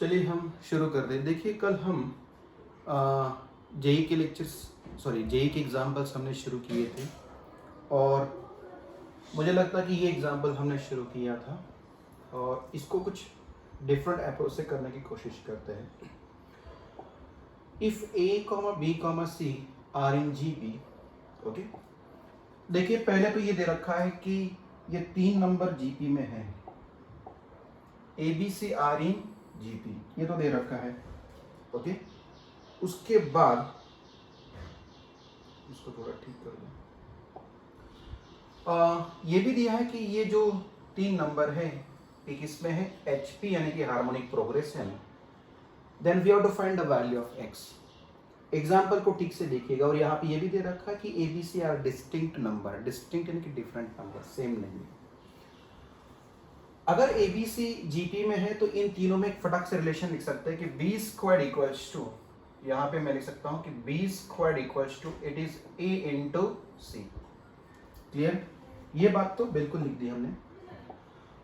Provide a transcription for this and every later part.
चलिए हम शुरू कर दें। देखिए कल हम जेई के लेक्चर्स जेई के एग्जाम्पल्स हमने शुरू किए थे और मुझे लगता है कि ये एग्जाम्पल हमने शुरू किया था और इसको कुछ डिफरेंट अप्रोच से करने की कोशिश करते हैं। If A comma B comma C are in GP, okay. देखिए पहले तो ये दे रखा है कि ये 3 नंबर जीपी में है, A B C are in GP, ये तो दे रखा है, ओके। उसके बाद इसको थोड़ा ठीक कर दें। ये भी दिया है कि ये जो 3 नंबर है एक इसमें है HP यानी कि harmonic progression, then we have to find the value of x। Example को ठीक से देखिएगा और यहाँ पे ये भी दे रखा है कि ABC are distinct number, distinct यानी कि डिफरेंट नंबर, सेम नहीं है। अगर ABC GP में है तो इन तीनों में एक फटाक से रिलेशन लिख सकते हैं कि B स्क्वायर इक्वल्स टू, यहाँ पे मैं लिख सकता हूँ कि B square equals to it is A into C। Clear? ये बात तो बिल्कुल लिख दी हमने।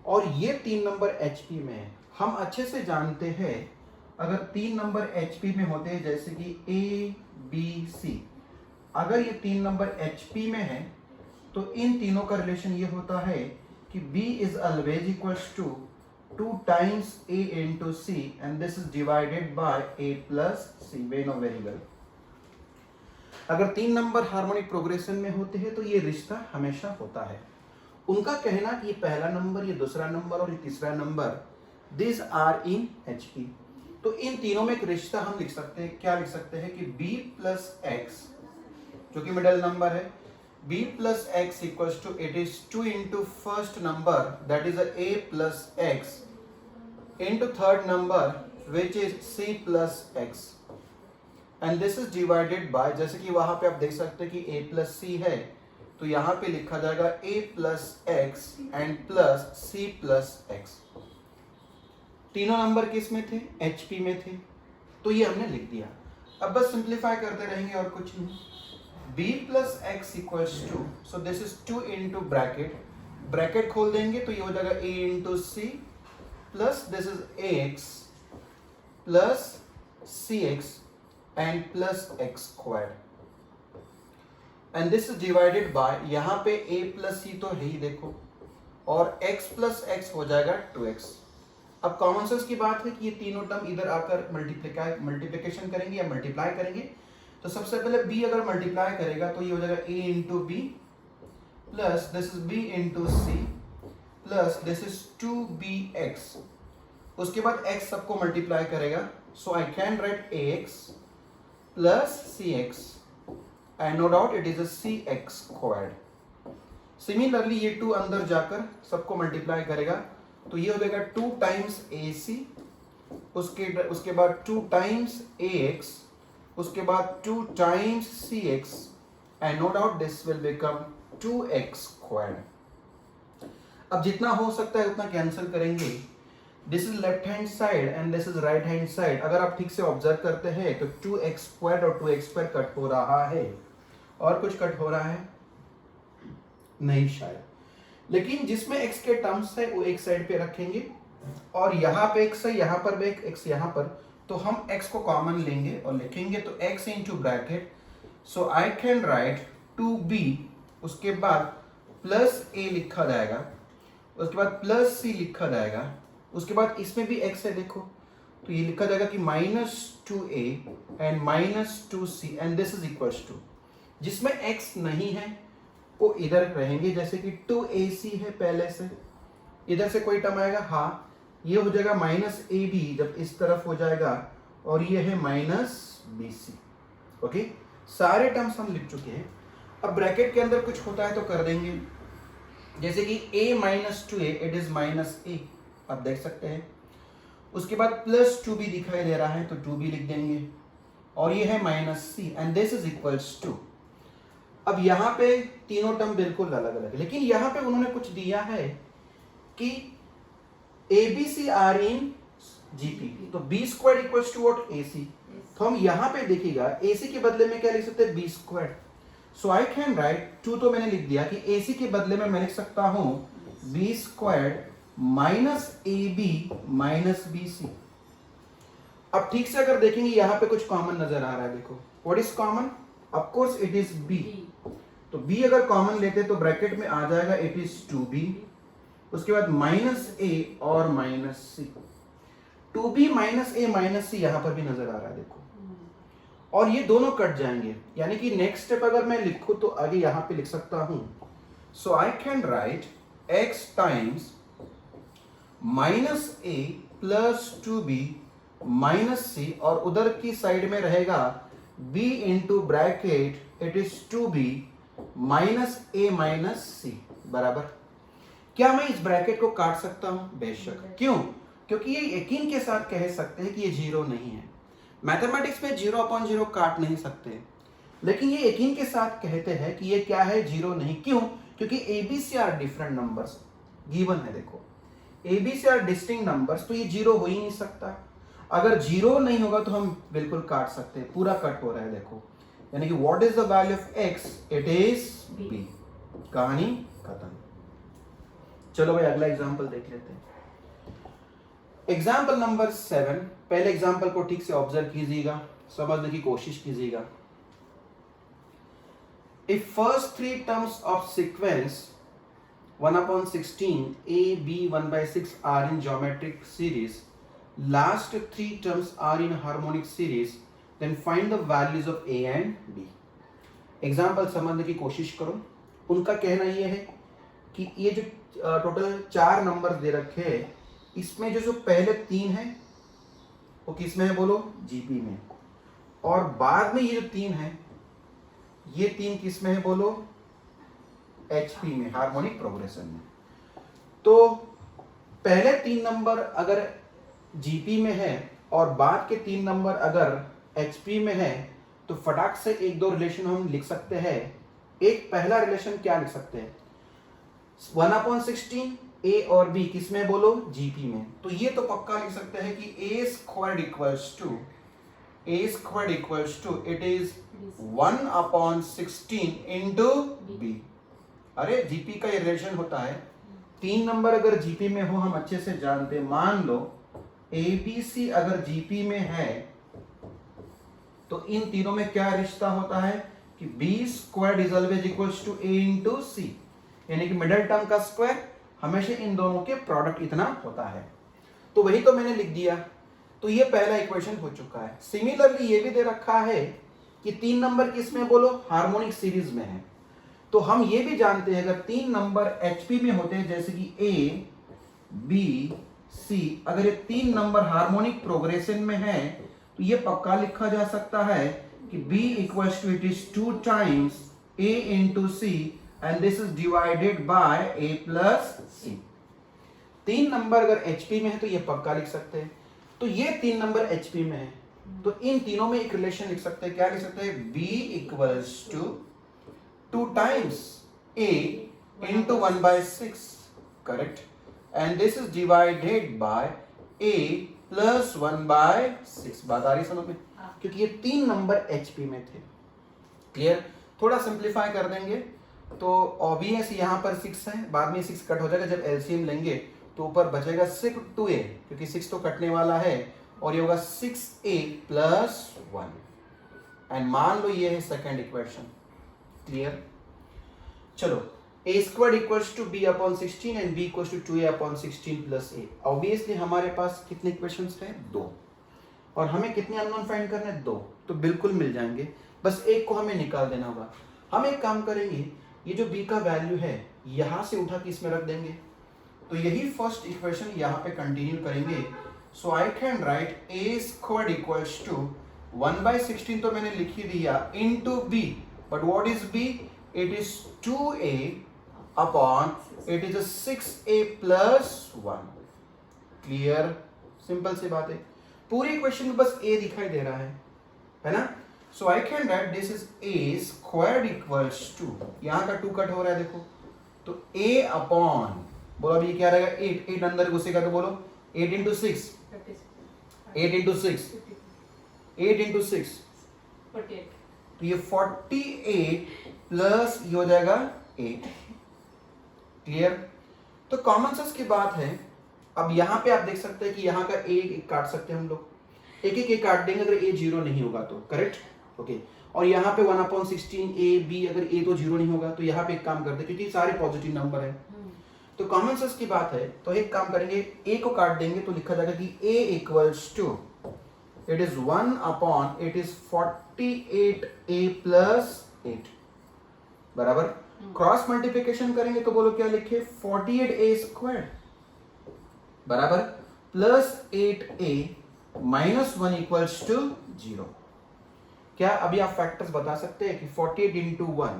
और ये 3 नंबर HP में है। हम अच्छे से जानते हैं अगर 3 नंबर HP में होते हैं जैसे कि A B C, अगर ये 3 नंबर HP में है तो इन तीनों का रिलेशन ये होता है कि B is always equals to 2 times A into C and this is divided by A plus C। We know very well. अगर 3 नंबर हार्मोनिक प्रोग्रेशन में होते हैं तो ये रिश्ता हमेशा होता है। उनका कहना कि ये पहला नंबर, ये दूसरा नंबर और ये तीसरा number, this are in HP। तो इन तीनों में एक रिश्ता हम लिख सकते हैं। क्या लिख सकते हैं कि B प्लस एक्स जो कि मिडिल नंबर है, B plus x equals to it is 2 into first number that is A plus x into third number which is C plus x and this is divided by, जैसे कि वहां पे आप देख सकते हैं कि A प्लस C है तो यहाँ पे लिखा जाएगा A plus x and plus C plus x. तीनों नंबर किस में थे? HP में थे, तो ये हमने लिख दिया। अब बस सिंप्लीफाई करते रहेंगे और कुछ नहीं। B plus x equals to, so this is 2 into bracket खोल देंगे तो ये हो जाएगा A into C plus this is AX plus CX and plus x square and this is divided by, यहाँ पे A प्लस C तो है ही देखो, और x प्लस एक्स हो जाएगा 2x। अब कॉमन सेंस की बात है कि ये तीनों टर्म इधर आकर मल्टीप्लिकेशन करेंगे या मल्टीप्लाई करेंगे। तो सबसे पहले b अगर मल्टीप्लाई करेगा तो ये हो जाएगा A into B plus this is B into C plus this is 2bx। उसके बाद x सबको मल्टीप्लाई करेगा, so I can write AX plus CX and no doubt it is a CX squared। Similarly ये 2 अंदर जाकर सबको multiply करेगा तो ये हो जाएगा 2 टाइम्स AC, उसके बाद 2 टाइम्स AX, उसके बाद 2 times CX and no doubt this will become 2x squared। अब जितना हो सकता है उतना कैंसिल करेंगे। This is left hand side and this is right hand side. अगर आप ठीक से ऑब्जर्व करते हैं तो 2x स्क्वायर और 2x स्क्वायर कट हो रहा है, और कुछ कट हो रहा है नहीं शायद, लेकिन जिसमें x के टर्म्स है वो एक साइड पे रखेंगे और यहाँ पे x है, यहाँ पर भी एक x यहाँ पर, तो हम x को कॉमन लेंगे और लिखेंगे तो x into bracket, so I can right 2b, उसके बाद प्लस a लिखा जाएगा, उसके बाद प्लस c लिखा जाएगा, उसके बाद इसमें भी x है देखो तो ये लिखा जाएगा कि -2a and -2c and this is equals to, जिसमें x नहीं है वो इधर रहेंगे, जैसे कि 2ac है पहले से, इधर से कोई टर्म आएगा, हाँ ये हो जाएगा -ab जब इस तरफ हो जाएगा, और ये है -bc। ओके, सारे टर्म्स हम लिख चुके हैं। अब ब्रैकेट के अंदर कुछ होता है तो कर देंगे, जैसे कि a -2a it is -a, आप देख सकते हैं। उसके बाद +2b दिखाई दे रहा है तो 2b लिख देंगे, और ये है -c and this is equals to. अब यहाँ पे तीनों टर्म बिल्कुल अलग अलग है, लेकिन यहाँ पे उन्होंने कुछ दिया है कि ABC आर इन GP, तो B square equals to what? AC। तो हम यहाँ पे देखिएगा AC के बदले में क्या लिख सकते हैं? B square. So I can write 2 तो मैंने लिख दिया कि AC के बदले में मैं लिख सकता हूँ B square minus AB minus BC। अब ठीक से अगर देखेंगे यहाँ पे कुछ कॉमन नजर आ रहा है, देखो what is common, of course it is B. तो बी अगर कॉमन लेते तो ब्रैकेट में आ जाएगा इट इज 2b, उसके बाद -a और -c, 2b -a -c यहां पर भी नजर आ रहा है देखो, और ये दोनों कट जाएंगे, यानी कि नेक्स्ट स्टेप अगर मैं लिखूं तो आगे यहां पे लिख सकता हूं, so I can write x times -a plus 2b -c, और उधर की साइड में रहेगा b into bracket it is 2b -a -c बराबर। क्या मैं इस ब्रैकेट को काट सकता हूं? बेशक। क्यों? क्योंकि ये यकीन के साथ कह सकते हैं कि ये जीरो नहीं है। मैथमेटिक्स में 0/0 काट नहीं सकते, लेकिन ये यकीन के साथ कहते हैं कि ये क्या है, जीरो नहीं। क्यों? क्योंकि ABC are different numbers given है, देखो ABC आर डिस्टिंक्ट नंबर्स, तो ये जीरो हो ही नहीं सकता। अगर जीरो नहीं होगा तो हम बिल्कुल काट सकते हैं, पूरा कट हो रहा है देखो, यानी कि what is the value of x, it is b। कहानी खत्म। चलो भाई अगला एग्जांपल देख लेते हैं। एग्जाम्पल नंबर 7, पहले एग्जाम्पल को ठीक से ऑब्जर्व कीजिएगा, समझने की कोशिश कीजिएगा। If first 3 terms of sequence 1/16 a b 1/6 are in geometric series, last 3 terms are in harmonic series, then find the values of a and b। Example समझने की कोशिश करो। उनका कहना यह है कि ये जो टोटल 4 नंबर दे रखे हैं, इसमें जो पहले 3 है वो किस में है बोलो, जीपी में, और बाद में ये जो 3 है ये 3 किस में है बोलो, एचपी में, हार्मोनिक प्रोग्रेशन में। तो पहले 3 नंबर अगर जीपी में है और बाद के 3 नंबर अगर एचपी में है, तो फटाक से एक दो रिलेशन हम लिख सकते हैं। एक पहला रिलेशन क्या लिख सकते हैं, 1/16 a और b किस में बोलो, जीपी में। तो ये तो पक्का लिख सकते हैं कि a squared equals to it is 1/16 into b। अरे जीपी का ये रिलेशन होता है, 3 नंबर अगर जीपी में हो हम अच्छे से जानते हैं। मान लो abc अगर जीपी में है तो इन तीनों में क्या रिश्ता होता है कि b squared is always equals to a into c, यानी कि मिडिल टर्म का स्क्वायर हमेशा इन दोनों के प्रोडक्ट इतना होता है। तो वही तो मैंने लिख दिया, तो ये पहला इक्वेशन हो चुका है। सिमिलरली ये भी दे रखा है कि 3 नंबर किस में बोलो, हार्मोनिक सीरीज में है। तो हम ये भी जानते हैं अगर 3 नंबर एचपी में होते हैं, जैसे कि a b c, अगर ये 3 नंबर हार्मोनिक प्रोग्रेशन में है तो ये पक्का लिखा जा सकता है कि b equals to it is 2 times a into c and this is divided by a plus c। 3 number अगर HP में है तो ये पक्का लिख सकते हैं। तो ये 3 नंबर HP में है, तो इन तीनों में एक रिलेशन लिख सकते हैं। क्या लिख सकते हैं, b equals to 2 times a into 1/6, correct, and this is divided by a plus 1/6। बात आ रही समझ में? क्योंकि ये 3 नंबर HP में थे। क्लियर? थोड़ा सिंप्लीफाई कर देंगे तो ऑब्वियस यहाँ पर 6 है, बाद में 6 कट हो जाएगा, जब एलसीएम लेंगे तो ऊपर बचेगा 6/2a, क्योंकि 6 तो कटने वाला है, और ये होगा 6a प्लस 1, एंड मान लो ये है सेकंड इक्वेशन। क्लियर? चलो, a squared equals to b/16 and b equals to 2a/16 plus a। Obviously हमारे पास कितने इक्वेशंस हैं, 2, और हमें कितने अननोन फाइंड करने हैं, 2, तो बिल्कुल मिल जाएंगे, बस एक को हमें निकाल देना होगा। हम एक काम करेंगे, ये जो b का वैल्यू है यहां से उठा के इसमें रख देंगे, तो यही फर्स्ट इक्वेशन यहां पे कंटिन्यू करेंगे। So I can write a squared equals to 1/16 तो मैंने लिख ही दिया into b, but what is b, it is 2a upon it is 6a plus 1। Clear? Simple सी बात है, पूरी इक्वेशन में बस a दिखाई दे रहा है ना। So I can write this is a squared equals to, यहाँ का 2 कट हो रहा है देखो, तो a अपॉन, बोलो अभी क्या रहेगा, 8 अंदर घुसेगा तो बोलो 8 इंटू 6, 8 इंटू 6, 8 इंटू 6, तो ये 48 प्लस ये हो जाएगा 8। क्लियर? तो कॉमन सेंस की बात है। अब यहाँ पे आप देख सकते हैं कि यहाँ का a काट सकते हैं हम लोग, एक एक काट देंगे अगर ए जीरो नहीं होगा तो, करेक्ट। ओके, और यहाँ पे 1/16 ए बी, अगर ए तो जीरो नहीं होगा तो यहाँ पे एक काम करते हैं क्योंकि सारे पॉजिटिव नंबर है तो कॉमन सेंस की बात है, तो एक काम करेंगे ए को काट देंगे तो लिखा जाएगा कि A equals to it is 48 A plus 8 बराबर। क्रॉस मल्टीप्लिकेशन करेंगे तो बोलो क्या लिखे, 48 ए स्क्वायर बराबर plus 8 A minus 1 equals to 0। क्या अभी आप फैक्टर्स बता सकते हैं कि 48 इंटू 1,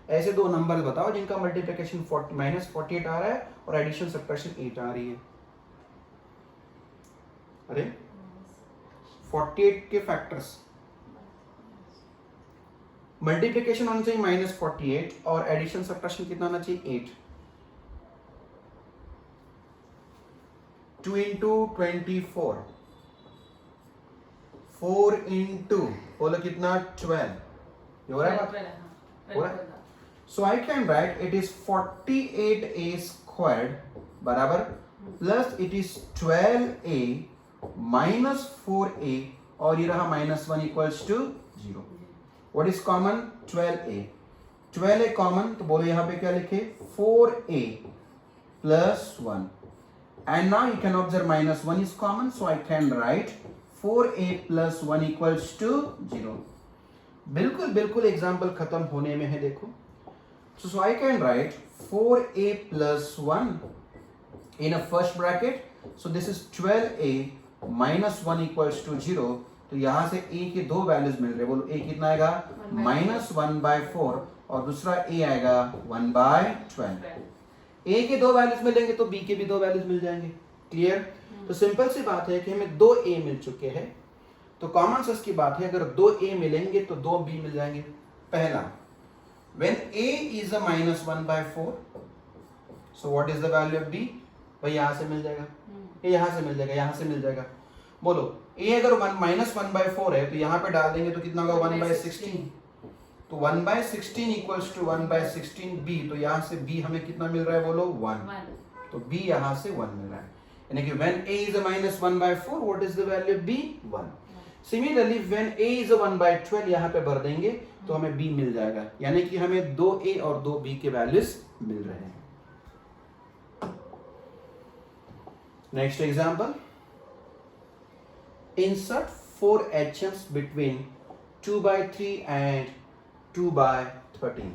ऐसे दो नंबर बताओ जिनका मल्टीप्लिकेशन -48 आ रहा है और एडिशन सब्ट्रैक्शन 8 आ रही है। अरे 48 के फैक्टर्स, मल्टीप्लिकेशन होना चाहिए -48 और एडिशन सब्ट्रैक्शन कितना होना चाहिए 8। 2 इंटू 24, 4 इंटू बोलो कितना 12, ये हो रहा है। So I can write it is 48a squared बराबर plus it is 12a minus 4a और ये रहा -1 equals to 0। What is common, 12a, 12a common तो बोलो यहाँ पे क्या लिखे 4a plus 1 and now you can observe -1 is common so I can write 4a plus 1 equals to 0। बिल्कुल बिल्कुल एग्जाम्पल खत्म होने में है, देखो। So I can write 4a plus 1 in a first bracket, so this is 12a minus 1 equals to 0। तो यहाँ से a के दो वैल्यूज मिल रहे, बोलो a कितना आएगा -1/4 और दूसरा a आएगा 1/12। a के दो वैल्यूज मिलेंगे तो b के भी दो वैल्यूज मिल जाएंगे, क्लियर। तो सिंपल सी बात है कि हमें दो a मिल चुके हैं, तो कॉमन सेंस की बात है अगर दो a मिलेंगे तो दो b मिल जाएंगे। पहला, when a is a -1/4, so what is the value of b, भाई यहाँ से मिल जाएगा, a यहाँ से मिल जाएगा, यहाँ से मिल जाएगा। बोलो a अगर -1/4 है तो यहाँ पे डाल देंगे तो कितना होगा 1/16, तो 1/16 इक्वल्स टू 1/16 b, तो यहाँ से b हमें कितना मिल रहा है बोलो 1, तो b यहाँ से 1 मिल रहा है, यानी कि when a is a -1/4 what is the value of b, 1। Similarly when a is a 1/12 यहाँ पे भर देंगे तो हमें b मिल जाएगा, यानी कि हमें दो a और दो b के वैल्यूज मिल रहे हैं। Next example, insert 4 HMs between 2/3 and 2/13।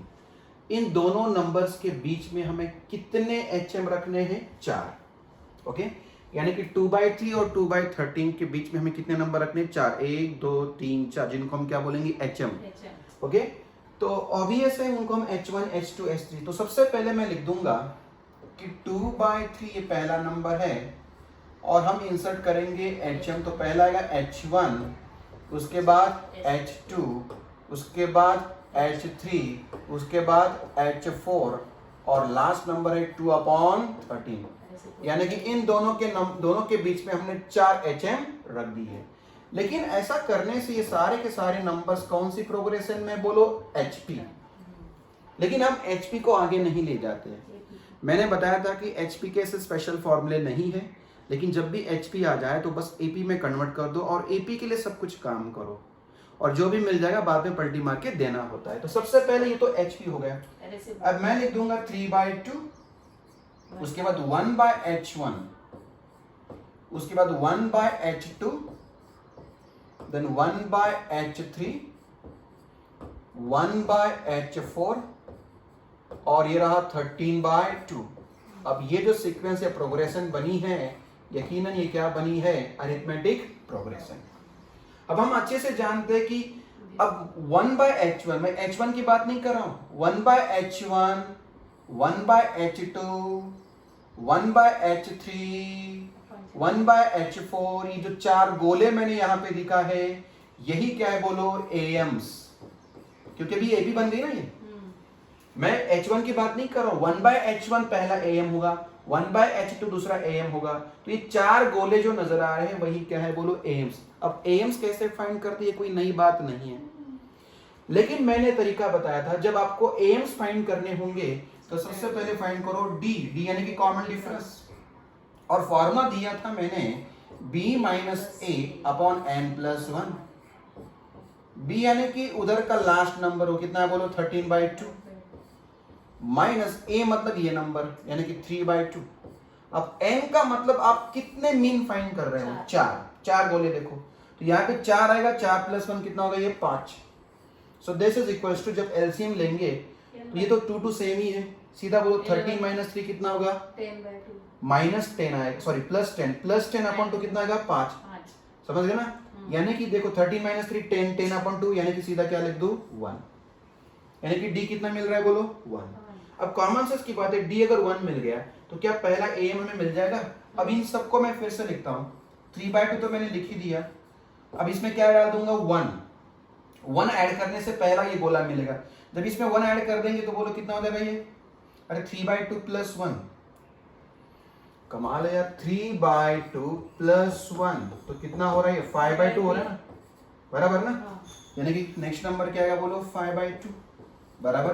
इन दोनों नंबर्स के बीच में हमें कितने HM रखने हैं, 4। ओके, यानी कि 2/3 और 2/13 के बीच में हमें कितने नंबर रखने हैं, 4, 1 2 3 4, जिनको हम क्या बोलेंगे HM। ओके, तो ऑब्वियस है उनको हम H1 H2 H3। तो सबसे पहले मैं लिख दूंगा कि 2/3 ये पहला नंबर है और हम इंसर्ट करेंगे HM, तो पहला आएगा H1, उसके बाद H2, उसके बाद H3, उसके बाद H4 और लास्ट नंबर है 2/13, यानी कि इन दोनों के बीच में हमने 4 HM रख दी है। लेकिन ऐसा करने से ये सारे के सारे नंबर्स कौन सी प्रोग्रेशन में, बोलो HP। लेकिन हम HP को आगे नहीं ले जाते हैं। मैंने बताया था कि HP के ऐसे स्पेशल फॉर्मूले नहीं है, लेकिन जब भी HP आ जाए तो बस AP में कन्वर्ट कर दो और AP के लिए सब कुछ काम करो और जो भी मिल जाएगा बाद में पलटी मार के देना होता है। तो सबसे पहले ये तो HP हो गया। अब मैं लिख दूंगा 3/2, उसके बाद 1/H1, उसके बाद 1/H2, then 1/H3, 1/H4 और ये रहा 13/2। अब ये जो सीक्वेंस या प्रोग्रेशन बनी है, यकीनन ये क्या बनी है, अरिथमेटिक प्रोग्रेशन। अब हम अच्छे से जानते हैं कि अब 1/H1, मैं H1 की बात नहीं कर रहा हूं, 1/H1, 1/H2, 1/H3, 1/H4, ये जो 4 गोले मैंने यहां पे लिखा है यही क्या है, बोलो AMs, क्योंकि अभी AB बन गई ना ये। मैं H1 की बात नहीं कर रहा हूं, 1/H1 पहला AM होगा, 1/H2 दूसरा AM होगा, तो ये 4 गोले जो नजर आ रहे हैं वही क्या है, बोलो AMs। अब AMs कैसे फाइंड करते हैं, कोई नई बात नहीं है, लेकिन मैंने तरीका बताया था जब आपको AMs फाइंड करने होंगे तो सबसे पहले फाइंड करो D यानी कि कॉमन डिफरेंस। और फॉर्मूला दिया था मैंने b minus a upon n plus 1। b यानी कि उधर का लास्ट नंबर हो, कितना है बोलो 13/2, माइनस a मतलब ये नंबर यानी कि 3/2। अब n का मतलब आप कितने मीन फाइंड कर रहे हो, 4 गोले देखो, तो यहाँ पे 4 आएगा, 4 प्लस 1 कितना होगा, ये 5। So this is equals to, जब एलसीएम लेंगे तो ये तो 2 सेम ही है, सीधा बोलो 13 माइनस 3 कितना होगा, 10/2 माइनस 10 आएगा, सॉरी प्लस 10 अपॉन 2 कितना आएगा, 5। समझ गए ना, यानी कि देखो 13 माइनस 3 10 अपॉन 2, यानी कि सीधा क्या लिख दो 1, यानी कि डी कितना मिल रहा है बोलो 1। अब कॉमन सेंस की बात है, डी अगर 1 मिल गया तो क्या पहला एम हमें मिल जाएगा। अब इन सबको मैं फिर से लिखता हूँ, 3/2 तो मैंने लिख ही दिया, अब इसमें क्या डाल दूंगा 1 ऐड करने से पहला ये गोला मिलेगा, जब इसमें 1 ऐड कर देंगे तो बोलो कितना हो जाएगा ये, अरे 3/2 प्लस 1, कमाल है यार, 3/2 प्लस 1 तो कितना हो रहा है, 5/2 हो रहा है ना, बराबर ना, यानी कि नेक्स्ट नंबर क्या आएगा बोलो 5/2, बराबर।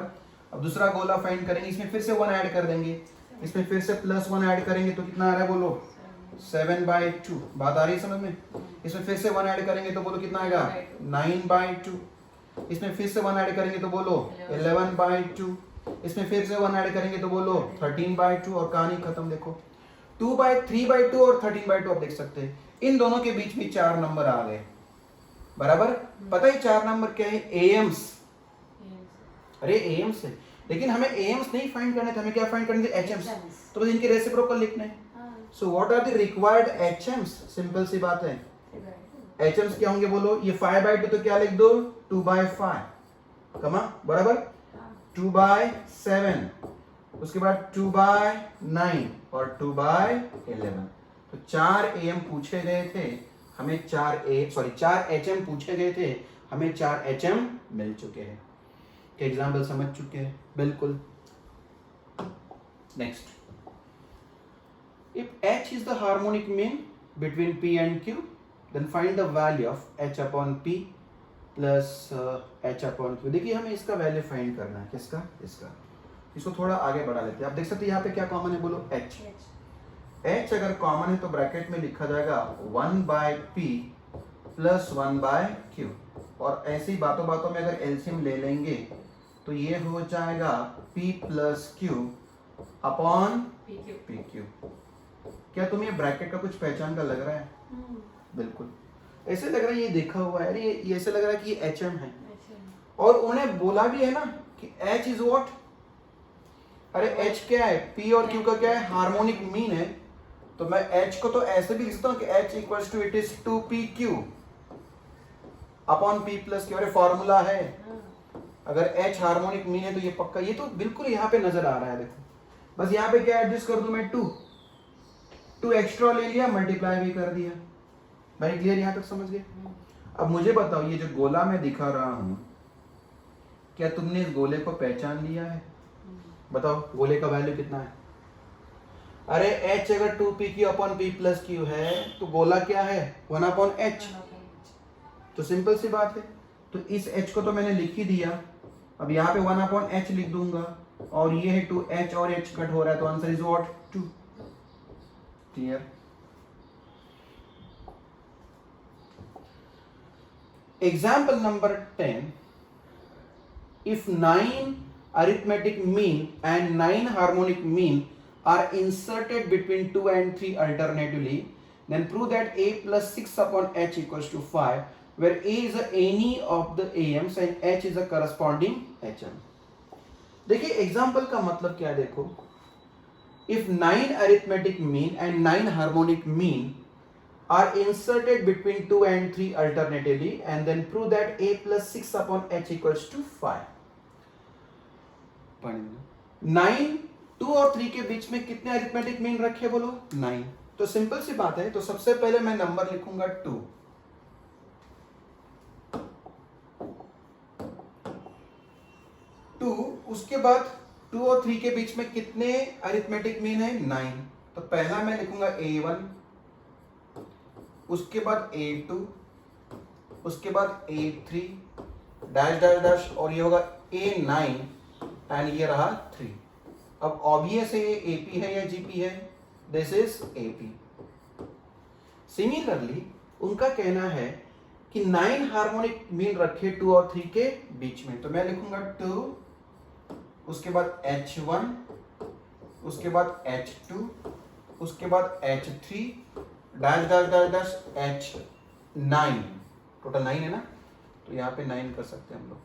अब दूसरा गोला फाइंड करेंगे, इसमें फिर से 1 ऐड कर देंगे, इसमें फिर से प्लस 1 ऐड करेंगे तो कितना आ रहा है बोलो 7/2, बात आ रही है समझ में। इसमें फिर से 1 ऐड करेंगे तो बोलो कितना आएगा 9/2, इसमें फिर से 1 ऐड करेंगे तो बोलो 11/2, इसमें फिर से 1 ऐड करेंगे तो बोलो 13/2, और कहानी खत्म। देखो 3/2 और 13/2 आप देख सकते हैं, इन दोनों के बीच में 4 नंबर आ गए, बराबर। पता है 4 नंबर क्या है, एम्स, अरे एम्स है, लेकिन हमें एम्स नहीं फाइंड करने थे, हमें क्या फाइंड करने थे, एचएम्स, तो बस इनके रेसिप्रोकल लिखने हैं। So what are the required HMs, simple सी बात है, एचएम्स क्या होंगे बोलो, ये 5/2 तो क्या लिख दो 2/5, कमा बराबर 2/7, उसके बाद 2/9 और 2/11। तो 4 एम पूछे गए थे, हमें 4 एचएम पूछे गए थे, हमें 4 एचएम मिल चुके हैं। एग्जाम्पल समझ चुके हैं, बिल्कुल। Next, if h is the harmonic mean between p and q, then find the value of h upon p plus h upon q। देखिए हमें इसका वैल्यू फाइंड करना है, किसका, इसका। इसको थोड़ा आगे बढ़ा लेते हैं, आप देख सकते हैं यहाँ पे क्या कॉमन है बोलो h। h अगर कॉमन है तो ब्रैकेट में लिखा जाएगा 1/p प्लस 1/q, और ऐसी बातों बातों में अगर एलसीएम ले लेंगे तो ये हो जाएगा p plus q upon pq। क्या तुम्हें ब्रैकेट का कुछ पहचान का लग रहा है, बिल्कुल ऐसे लग रहा है, ये देखा हुआ है, ये ऐसे लग रहा है कि ये HM है, और उन्हें बोला भी है ना कि H इज व्हाट, अरे H क्या है, P और Q का क्या है, हार्मोनिक मीन है, तो मैं H को तो ऐसे भी लिख सकता हूँ कि H equals to it is 2PQ upon P plus Q, अरे फॉर्मूला है, अगर H हार्मोनिक मीन है तो ये पक्का, ये तो बिल्कुल यहाँ पे नजर आ रहा है। देखो बस यहाँ पे क्या एडजस्ट कर दूं मैं, 2 एक्स्ट्रा ले लिया, मल्टीप्लाई भी कर दिया, भाई क्लियर यहाँ तक समझ गए। अब मुझे बताओ, ये जो गोला मैं दिखा रहा हूं, क्या तुमने इस गोले को पहचान लिया है, बताओ गोले का वैल्यू कितना है। अरे h अगर 2pq upon p plus q है तो गोला क्या है 1/h, तो सिंपल सी बात है, तो इस h को तो मैंने लिख ही दिया, अब यहाँ पे 1/h लिख दूंगा, और ये है 2h और h कट हो रहा है, तो answer is what 2। Clear. Example number 10, if 9 arithmetic mean and 9 harmonic mean are inserted between 2 and 3 alternatively, then prove that a plus 6 upon h equals to 5, where a is any of the AMs and h is a corresponding HM। देखिए example का मतलब क्या है, देखो if 9 arithmetic mean and 9 harmonic mean are inserted between 2 and 3 alternatively, and then prove that a plus 6 upon h equals to 5। 9 2 और 3 के बीच में कितने अरिथमेटिक मीन रखे बोलो 9, तो सिंपल सी बात है, तो सबसे पहले मैं नंबर लिखूंगा 2, उसके बाद 2 और 3 के बीच में कितने अरिथमेटिक मीन है 9, तो पहला मैं लिखूंगा A1, उसके बाद A2, उसके बाद A3 डैश डैश डैश, और ये होगा A9 एंड ये रहा 3। अब ऑब्वियस है ये AP है या GP है, दिस इज AP। सिमिलरली उनका कहना है कि 9 हार्मोनिक मीन रखे 2 और 3 के बीच में, तो मैं लिखूंगा 2, उसके बाद H1, उसके बाद H2, उसके बाद H3 dash dash dash dash H9, total 9 है ना, तो यहाँ पे 9 कर सकते हैं हम लोग,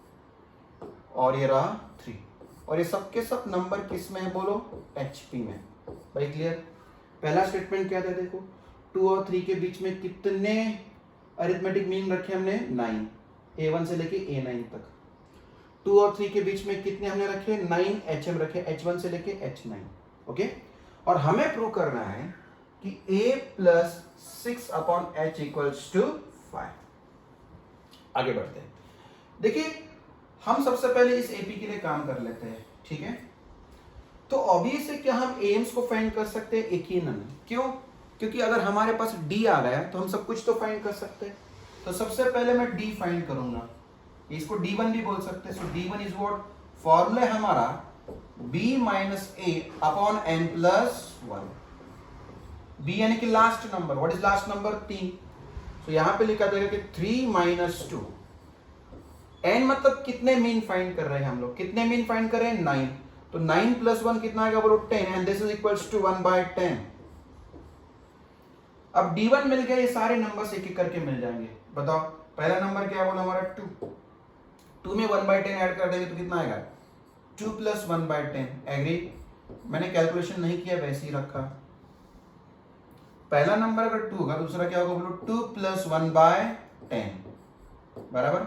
और ये रहा 3, और ये सब के सब नंबर किस में है बोलो, HP में। भाई क्लियर? पहला स्टेटमेंट क्या था देखो, 2 और 3 के बीच में कितने अरिथमेटिक मीन रखे हमने, 9, A1 से लेके A9 तक। 2 और 3 के बीच में कितने हमने रखे, 9 HM रखे, H1 से लेके H9, ओके। और हमें प्रूव करना है कि A plus 6/H equals to 5। आगे बढ़ते हैं। देखिए हम सबसे पहले इस AP के लिए काम कर लेते हैं, ठीक है। तो ऑब्वियस है क्या हम एम्स को फाइंड कर सकते हैं, यकीनन। क्यों? क्योंकि अगर हमारे पास D आ गया तो हम सब कुछ तो फाइंड कर सकते हैं। तो सबसे पहले मैं D फाइंड करूंगा, इसको D1 भी बोल सकते हैं। सो D1 इज व्हाट, फॉर्मूला है हमारा B minus A upon N plus 1। B यानी कि last number, what is last number, 3। सो यहां पे लिखा जाएगा कि 3 माइनस 2। N मतलब कितने मीन फाइंड कर रहे हैं हम लोग, कितने मीन फाइंड कर रहे हैं, 9। तो 9 प्लस 1 कितना आएगा बोलो, 10, and this is equals to 1/10। अब D1 मिल गया, ये सारे नंबर्स एक एक करके मिल जाएंगे। बताओ पहला नंबर क्या बोला हमारा, 2। 2 में 1/10 ऐड कर देंगे तो कितना आएगा, 2 प्लस 1/10। एग्री? मैंने कैलकुलेशन नहीं किया, वैसे ही रखा। पहला नंबर अगर 2 होगा, दूसरा क्या होगा बोलो, 2 प्लस 1/10, बराबर।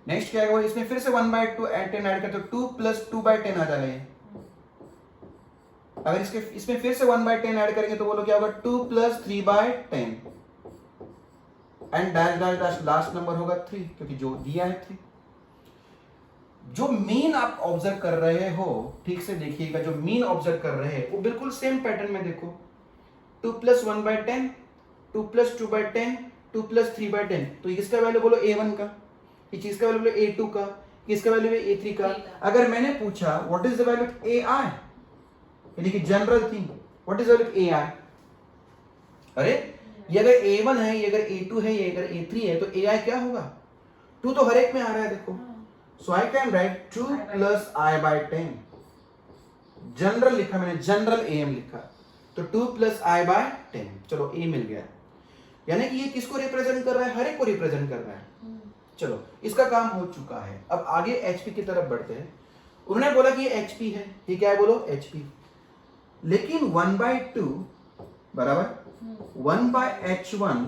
नेक्स्ट क्या होगा, इसमें फिर से 1/2 10 ऐड करते हो, 2 प्लस 2/10 आ जाएगा। अगर इसमें फिर से 1/10 ऐड करेंगे तो बोलो क्या होगा, 2 plus 3/10, and dash dash dash last number होगा 3, क्योंकि जो दिया है 3। जो मीन आप ऑब्जर्व कर रहे हो, ठीक से देखिएगा, जो मीन ऑब्जर्व कर रहे हैं वो बिल्कुल सेम पैटर्न में देखो, 2 प्लस 1/10, 2 प्लस 2/10, 2 प्लस 3/10। तो इसका वैल्यू बोलो A1 का, इस चीज का वैल्यू बोलो A2 का, इसका वैल्यू है A3 का। अगर मैंने पूछा what is the value of AI, यानी कि general thing, what is the value of AI, अरे ये अगर A1 है, ये अगर A2 है, ये अगर A3 है, तो AI क्या होगा, 2 तो हर एक में आ रहा है देखो। So I can write 2 plus I/10। General लिखा मैंने, जनरल AM लिखा, तो 2 प्लस I/10। चलो A मिल गया, यानी कि ये किसको रिप्रेजेंट कर रहा है, हर एक को रिप्रेजेंट कर रहा है। चलो इसका काम हो चुका है। अब आगे HP की तरफ बढ़ते हैं। उन्होंने बोला कि ये HP है, ये क्या है बोलो, HP। लेकिन 1/2 बराबर 1/H1,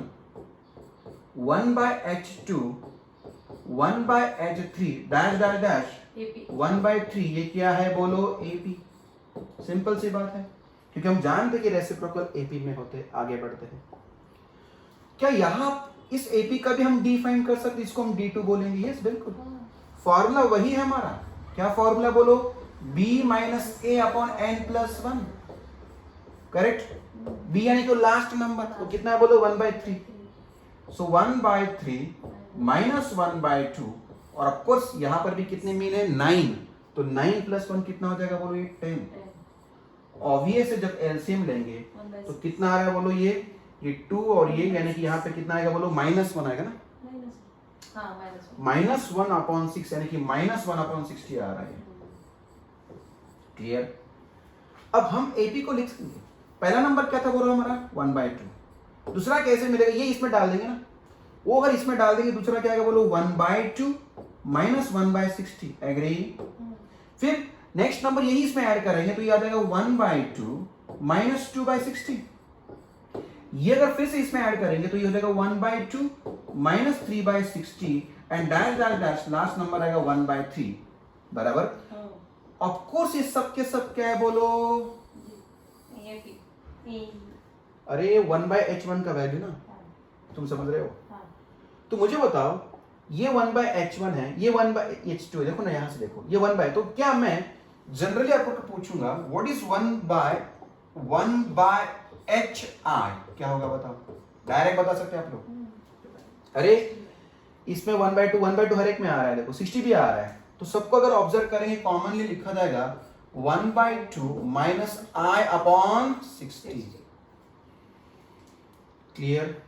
1/H2, 1/H3 dash dash dash 1/3, ये क्या है बोलो, AP। सिंपल सी बात है, क्योंकि हम जानते कि रेसिप्रोकल AP में होते हैं। आगे बढ़ते हैं। क्या यहां इस AP का भी हम D फाइंड कर सकते हैं, इसको हम D2 बोलेंगे। यस बिल्कुल, फॉर्मूला वही है हमारा। क्या फॉर्मूला बोलो, B minus A upon N plus 1, correct. B यानी कि लास्ट नंबर, तो कितना है बोलो, 1/3। सो 1/3 माइनस 1/2, और ऑफ कोर्स यहां पर भी कितने मीन है, 9। तो 9 प्लस 1 कितना हो जाएगा बोलो, ये 10। ऑब्वियस है, जब एलसीएम लेंगे तो कितना आ रहा है बोलो, ये 2 और ये, यानी कि यहाँ पे कितना आएगा बोलो, -1 आएगा ना, -1/6, यानी कि -1/60 आ रहा है। क्लियर? अब हम AP को लिख सकते। पहला नंबर क्या था बोलो हमारा, 1/2। दूसरा कैसे मिलेगा, ये इसमें डाल देंगे ना, वो अगर इसमें डाल देंगे, दूसरा क्या आएगा बोलो, 1/2 माइनस 1/60। एग्री? फिर नेक्स्ट नंबर यही इसमें ऐड करेंगे तो ये आ जाएगा 1/2 माइनस 2/60। ये अगर फिर से इसमें ऐड करेंगे तो ये हो जाएगा 1/2 minus 3/60, and dash dash dash last number आएगा 1/3, बराबर। ऑफ कोर्स ये सब के सब क्या है बोलो, अरे 1/H1 का वैल्यू ना, तुम समझ रहे हो। तो मुझे बताओ, ये 1/H1 है, ये 1/H2 है, देखो ना यहां से देखो, ये 1/, तो क्या मैं जनरली आपको पूछूंगा व्हाट इज 1/HI, क्या होगा बताओ, डायरेक्ट बता सकते हैं आप लोग। अरे इसमें 1/2 हर एक में आ रहा है, देखो 60 भी आ रहा है, तो सबको अगर ऑब्जर्व करेंगे कॉमनली लिखा जाएगा 1/2 माइनस I अपॉन 60। क्लियर?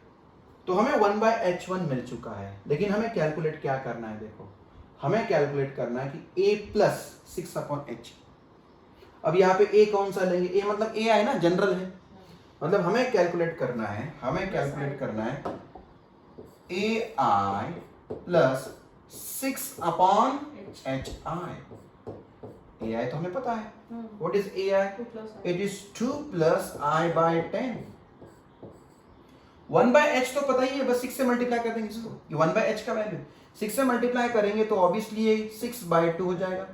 तो हमें 1/h1 मिल चुका है, लेकिन हमें कैलकुलेट क्या करना है, देखो हमें कैलकुलेट करना है कि a प्लस 6/h। अब यहाँ पे a कौन सा लेंगे, a मतलब a है ना, जनरल है, मतलब हमें कैलकुलेट करना है ai प्लस 6/hi। ai तो हमें पता है, what is ai, it is 2 plus i/10। 1/h तो पता ही है, बस 6 से मल्टीप्लाई कर देंगे इसको, ये 1/h का वैल्यू 6 से मल्टीप्लाई करेंगे तो ऑब्वियसली ये 6/2 हो जाएगा,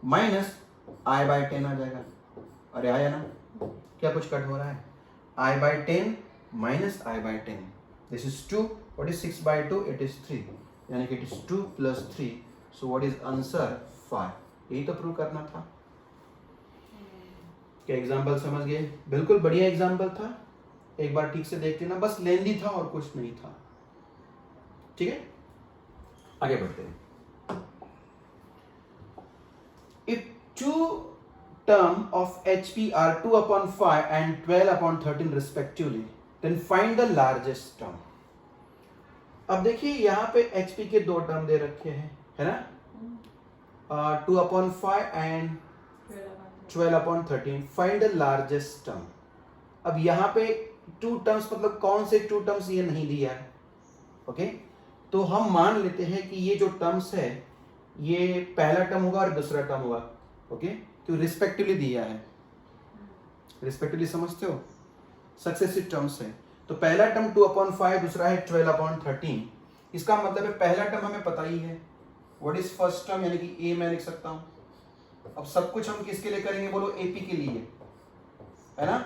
माइनस i/10 आ जाएगा। अरे आया ना, क्या कुछ कट हो रहा है, i/10 minus i/10, this is 2, what is 6/2, it is 3, यानी कि it is 2 plus 3, so what is answer 5। यही तो प्रूव करना था। क्या एग्जाम्पल समझ गए, बिल्कुल बढ़िया एग्जाम्पल था, एक बार ठीक से देख लेना, बस लेंदी था और कुछ नहीं था। ठीक है, आगे बढ़ते हैं। If two term of HP are 2/5 and 12/13 respectively, then find the largest term। अब देखिए यहाँ पे HP के दो टर्म दे रखे हैं, है ना, 2/5 and 12/13, find the largest term। अब यहाँ पे टू टर्म्स मतलब कौन से टू टर्म्स, ये नहीं दिया है, ओके, तो हम मान लेते हैं कि ये जो टर्म्स है ये पहला टर्म होगा और दूसरा टर्म होगा, ओके, तो रिस्पेक्टिवली दिया है, रिस्पेक्टिवली समझते हो, सक्सेसिव टर्म्स है, तो पहला टर्म 2/5, दूसरा है 12/13, इसका मतलब है पहला टर्म हमें पता ही है, व्हाट इज फर्स्ट टर्म, यानी कि ए मैं लिख सकता हूं। अब सब कुछ हम किसके लिए करेंगे बोलो, एपी के लिए, है ना,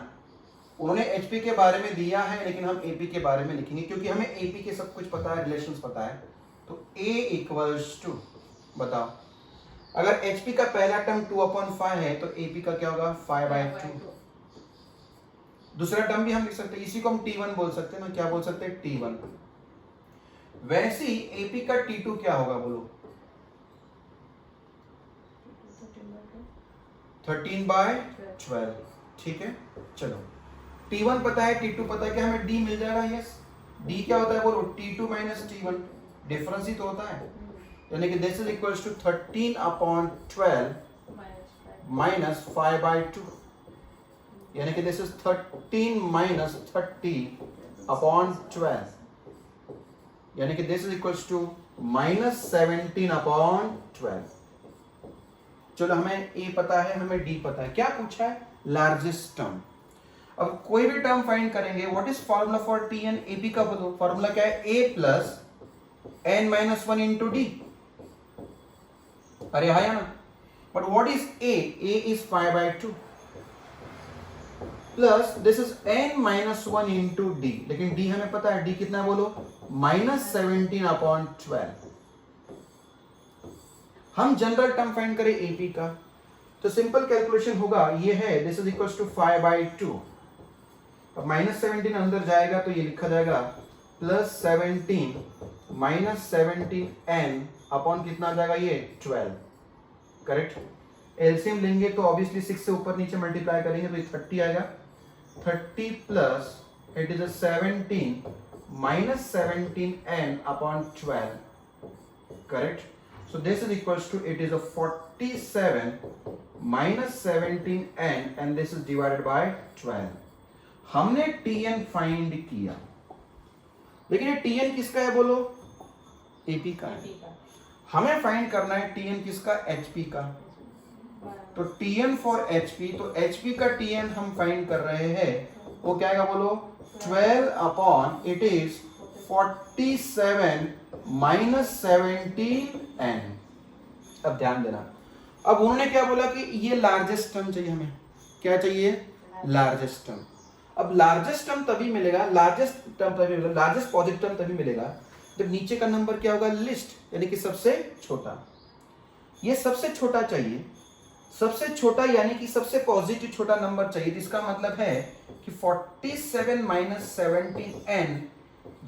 उन्होंने एचपी के बारे में दिया है लेकिन हम एपी के बारे में लिखेंगे क्योंकि हमें एपी के सब कुछ पता है, रिलेशंस पता है। तो ए इक्वल्स टू, बताओ अगर एचपी का पहला टर्म 2/5 है तो एपी का क्या होगा 5/2। दूसरा टर्म भी हम लिख सकते हैं, इसी को हम T1 बोल सकते हैं ना, क्या बोल सकते हैं T1। वैसे ही एपी का T2 क्या होगा बोलो, 13/12। ठीक है, चलो T1 पता है, T2 पता है, क्या हमें D मिल जाएगा, यस। D क्या होता है बोलो, T2 माइनस T1, डिफरेंस ही तो होता है, यानी कि this is equals to 13/12 minus 5/2, यानी कि दिस इज 13 माइनस 30/12, यानी कि this is equals to minus 17/12। चलो हमें ए पता है, हमें डी पता है, क्या पूछा है, लार्जेस्ट टर्म। अब कोई भी टर्म फाइंड करेंगे, what is formula for T N AP का बताओ, फॉर्मूला क्या है, A plus N minus 1 into D. अरे आया ना, but what is A is 5/2 plus this is n minus 1 into D, लेकिन डी हमें पता है, डी कितना है बोलो, माइनस 17/12। हम जनरल टर्म फाइंड करें एपी का, तो सिंपल कैलकुलेशन होगा, ये है दिस इज इक्वल्स टू 5/2। अब माइनस 17 अंदर जाएगा तो ये लिखा जाएगा प्लस 17 माइनस 17n अपॉन कितना आ जाएगा ये 12, करेक्ट। एलसीएम लेंगे तो ऑब्वियसली 6 से ऊपर नीचे मल्टीप्लाई करेंगे तो ये 30 आएगा, 30 plus it is 17 minus 17n upon 12, correct. So this is equals to, it is a 47 minus 17n and this is divided by 12। हमने tn फाइंड किया, लेकिन ये tn किसका है बोलो, AP का है। हमें फाइंड करना है tn किसका, HP का। तो tn फॉर HP, तो HP का tn हम फाइंड कर रहे हैं, वो क्या आएगा बोलो, 12 upon it is 47 minus 17n। अब ध्यान देना, अब उन्होंने क्या बोला कि ये लार्जेस्ट टर्म चाहिए, हमें क्या चाहिए, लार्जेस्ट टर्म। अब लार्जेस्ट टर्म तभी मिलेगा, लार्जेस्ट टर्म तभी मिलेगा, लार्जेस्ट पॉजिटिव टर्म तभी मिलेगा जब नीचे का नंबर क्या होगा, लिस्ट, यानी कि सबसे छोटा। ये सबसे छोटा चाहिए, सबसे छोटा यानी कि सबसे पॉजिटिव छोटा नंबर चाहिए, जिसका मतलब है कि 47 माइनस 17n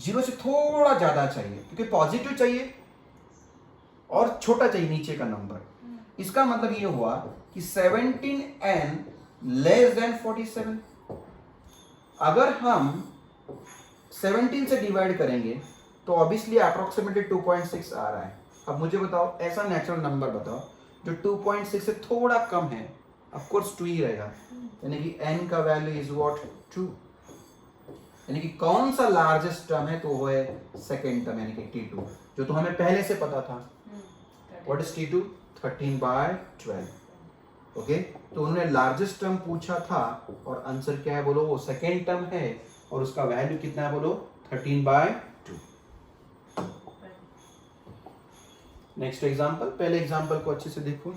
0 से थोड़ा ज्यादा चाहिए, क्योंकि पॉजिटिव चाहिए और छोटा चाहिए नीचे का नंबर। इसका मतलब ये हुआ कि 17n लेस देन 47। अगर हम 17 से डिवाइड करेंगे तो ऑब्वियसली अप्रोक्सीमेटली 2.6 आ रहा है। अब मुझे बताओ ऐसा नेचुरल नंबर बताओ जो 2.6 से थोड़ा कम है, ऑफ कोर्स 2 ही रहेगा, यानी कि n का वैल्यू इज व्हाट 2, यानी कि कौन सा लार्जेस्ट टर्म है, तो वो है सेकेंड टर्म यानी कि T2, जो तो हमें पहले से पता था। What is T2? 13/12। ओके, तो उन्होंने लार्जेस्ट टर्म पूछा था और आंसर क्या है बोलो, वो सेकेंड टर्म है और उसका वैल्यू कितना है बोलो 13/2। नेक्स्ट एग्जांपल, पहले एग्जांपल को अच्छे से देखो।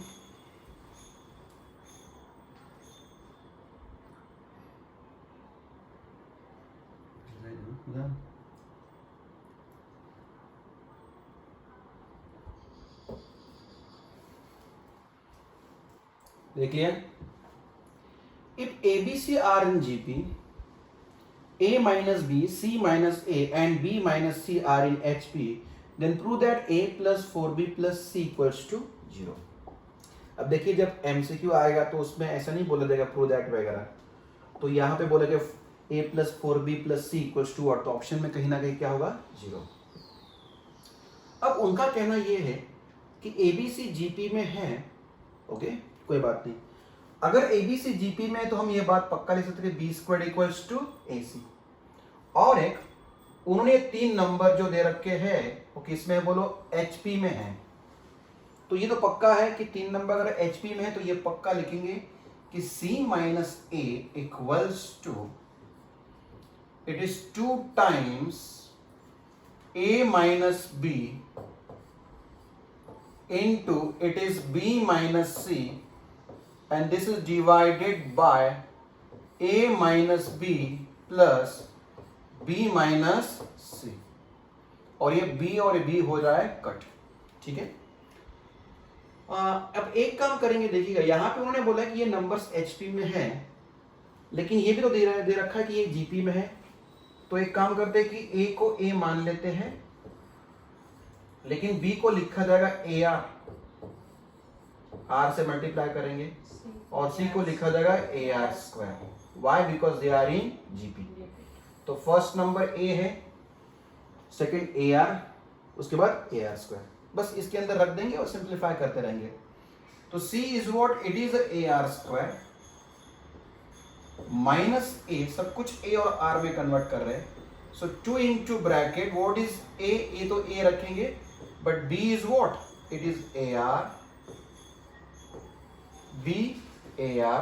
देख लिया, if ABC are in GP, A minus B, C minus A and B minus C are in HP, then prove that A plus 4B plus C equals to 0। अब देखिए जब MCQ आएगा तो उसमें ऐसा नहीं बोला जाएगा प्रूव दैट वगैरह, तो यहाँ पे बोलेगा A plus 4B plus C equals to, और तो ऑप्शन में कहीं ना कहीं क्या होगा 0। अब उनका कहना ये है कि ABC GP में है, ओके कोई बात नहीं, अगर ABC GP में है तो हम ये बात पक्का लिख सकते हैं B² इक्वल्स टू AC। और एक उन्होंने 3 नंबर जो दे रखे हैं वो किस में है बोलो HP में है, तो ये तो पक्का है कि 3 नंबर अगर HP में है तो ये पक्का लिखेंगे कि C minus A equals to, it is 2 times A minus B into it is B minus C and this is divided by A minus B plus B minus C, और ये B और ये B हो रहा है cut, ठीक है। अब एक काम करेंगे, देखिएगा यहाँ पे उन्होंने बोला कि ये नंबर्स HP में है, लेकिन ये भी तो दे रखा है कि ये GP में है, तो एक काम करते हैं कि A को A मान लेते हैं, लेकिन B को लिखा जाएगा AR, R से मल्टीप्लाई करेंगे, और C को लिखा जाएगा AR²। Why? Because they are in GP। तो फर्स्ट नंबर A है, सेकंड AR, उसके बाद AR², बस इसके अंदर रख देंगे और सिंप्लीफाई करते रहेंगे। तो C is what, it is AR² minus A, सब कुछ A और R में कन्वर्ट कर रहे हैं, सो 2 into bracket what is A तो A रखेंगे, but B is what, it is AR, B AR,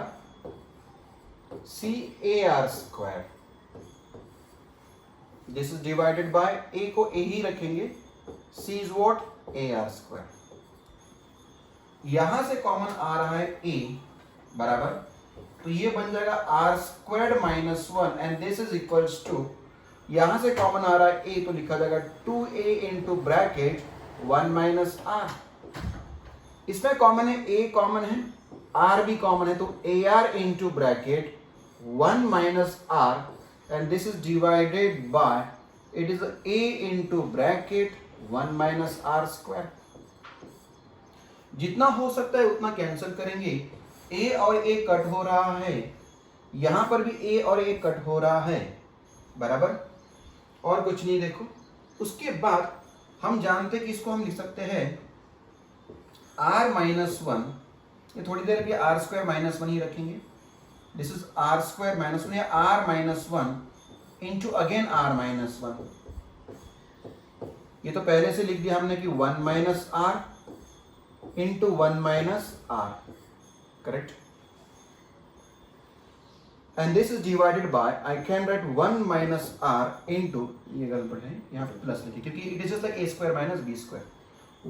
C AR²। This is divided by A को A ही रखेंगे, C इज व्हाट AR²। यहां से कॉमन आ रहा है A बराबर, तो ये बन जाएगा R² minus 1 and this is equals to, यहां से कॉमन आ रहा है A तो लिखा जाएगा 2A into bracket 1 minus R। इसमें कॉमन है A कॉमन है, R भी कॉमन है, तो AR into bracket 1 minus R and this is divided by, it is A into bracket 1 minus R²। जितना हो सकता है उतना कैंसिल करेंगे, A और A कट हो रहा है, यहां पर भी A और A कट हो रहा है बराबर, और कुछ नहीं। देखो उसके बाद हम जानते हैं कि इसको हम लिख सकते हैं R माइनस 1, ये थोड़ी देर के R² माइनस 1 ही रखेंगे, दिस इज R² माइनस 1 या R minus 1 into again R minus 1। ये तो पहले से लिख दिया हमने कि 1 minus R into 1 minus R, correct, and this is divided bye, I can right 1 minus R into, ये गलत है यहाँ पे प्लस लिखिए क्योंकि it is just like A² minus B²,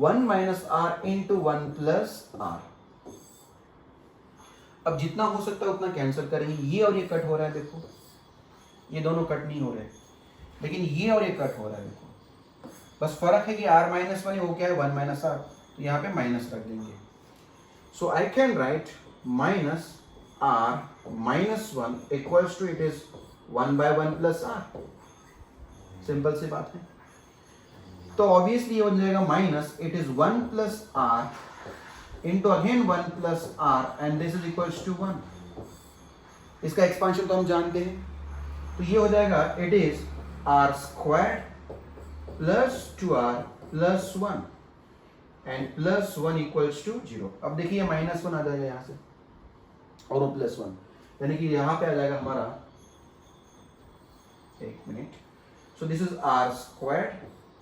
1 minus R into 1 plus R। अब जितना हो सकता है उतना कैंसिल करेंगे, ये और ये कट हो रहा है, देखो ये दोनों कट नहीं हो रहे, लेकिन ये और ये कट हो रहा है, देखो बस फर्क है कि R माइनस 1 वो क्या है 1 माइनस R, तो यहाँ पे माइनस रख देंगे। So I can write minus R minus 1 equals to, it is 1/1 plus R, simple सी बात है। तो ऑब्वियसली ये बन जाएगा minus, it is 1 plus R into again 1 plus R and this is equals to 1। इसका एक्सपांशन तो हम जानते हैं, तो ये हो जाएगा, it is R square plus 2r plus 1 and plus 1 equals to 0। अब देखिए -1 आ जाएगा यहां से और वो +1, यानी कि यहां पे आ जाएगा हमारा, एक minute, so this is R square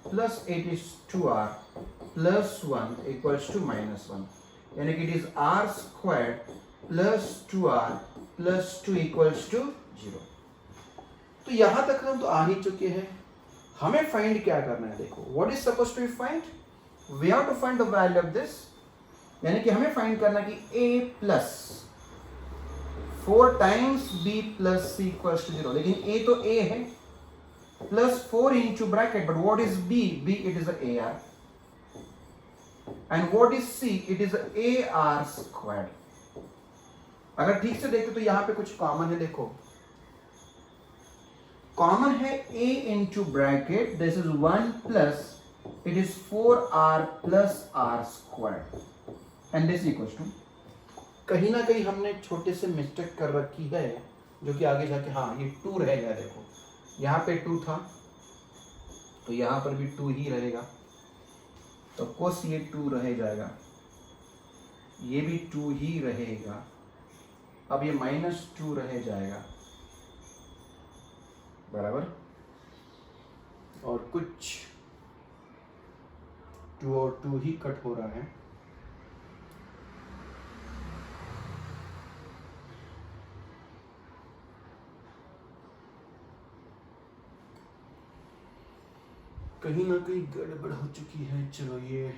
plus 8 is 2r plus 1 equals to -1, यानी कि it is R square plus 2r plus 2 equals to 0। तो यहां तक हम तो आ ही चुके हैं। हमें फाइंड क्या करना है, देखो what is suppose to be find, we have to find the value of this, यानी कि हमें फाइंड करना कि a plus 4 times b plus c equals to 0, लेकिन a तो a है, plus 4 into bracket, but what is b, b it is a r, and what is c, it is a r square. अगर ठीक से देखते तो यहां पे कुछ कॉमन है, देखो कॉमन है a into bracket, this is 1 plus it is 4r plus r square, and this equals to, कहीं ना कहीं हमने छोटे से मिस्टेक कर रखी है, जो कि आगे जाके, हाँ ये 2 रहेगा, देखो यहाँ पे 2 था तो यहाँ पर भी 2 ही रहेगा, तो कोस ये 2 रह जाएगा, ये भी 2 ही रहेगा, अब ये -2 रह जाएगा, बराबर, और कुछ 2 और 2 ही कट हो रहा है, कहीं ना कहीं गड़बड़ हो चुकी है। चलो ये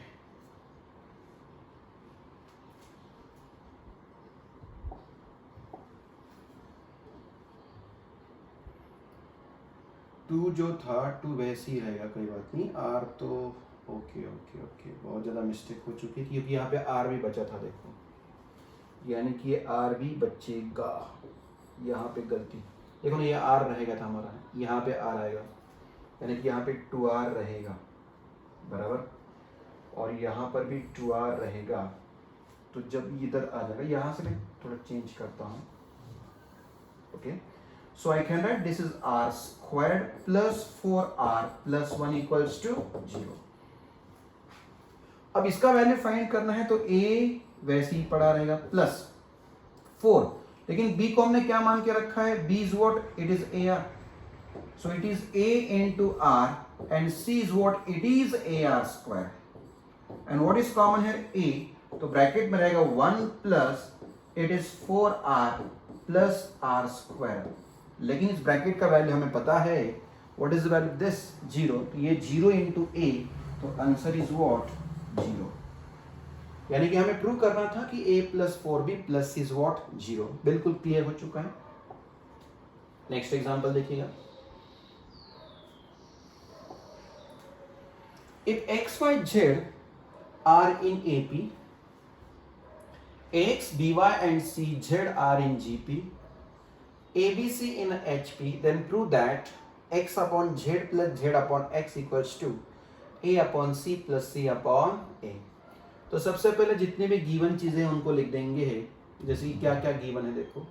टू जो था 2 वैसे ही रहेगा, कोई बात नहीं, आर तो ओके ओके ओके, बहुत ज़्यादा मिस्टेक हो चुकी थी, क्योंकि यहाँ पे आर भी बचा था, देखो यानी कि ये आर भी बचेगा, यहाँ पे गलती, देखो ना ये आर रहेगा था हमारा, यहाँ पे आर आएगा, यानी कि यहाँ पे 2r रहेगा, बराबर, और यहाँ पर भी 2r रहेगा, तो जब इधर आ जाएगा, यहाँ से मैं थोड़ा चेंज करता हूँ, okay, so I can write this is r squared plus 4r plus 1 equals to 0। अब इसका वैल्यू फाइंड करना है, तो a वैसे ही पड़ा रहेगा प्लस 4, लेकिन b को हमने क्या मान के रखा है, b is what, it is ar, so it is a into r and c is what, it is ar square, and what is common here, a, तो ब्रैकेट में रहेगा 1 plus it is 4r plus r square, लेकिन इस bracket का value हमें पता है, what is the value this, 0, तो ये 0 इंटू a, तो आंसर इज व्हाट 0, यानी कि हमें प्रूव करना था कि a plus 4b plus is what 0। बिल्कुल क्लियर हो चुका है। नेक्स्ट एग्जांपल देखिएगा, if x, y, z are in AP, x, by and c, z are in GP, ABC in HP, then prove that x upon z plus z upon x equals to a upon c plus c upon a। तो सबसे पहले जितने भी given चीजें हैं उनको लिख देंगे है, जैसे कि क्या क्या गिवन है, देखो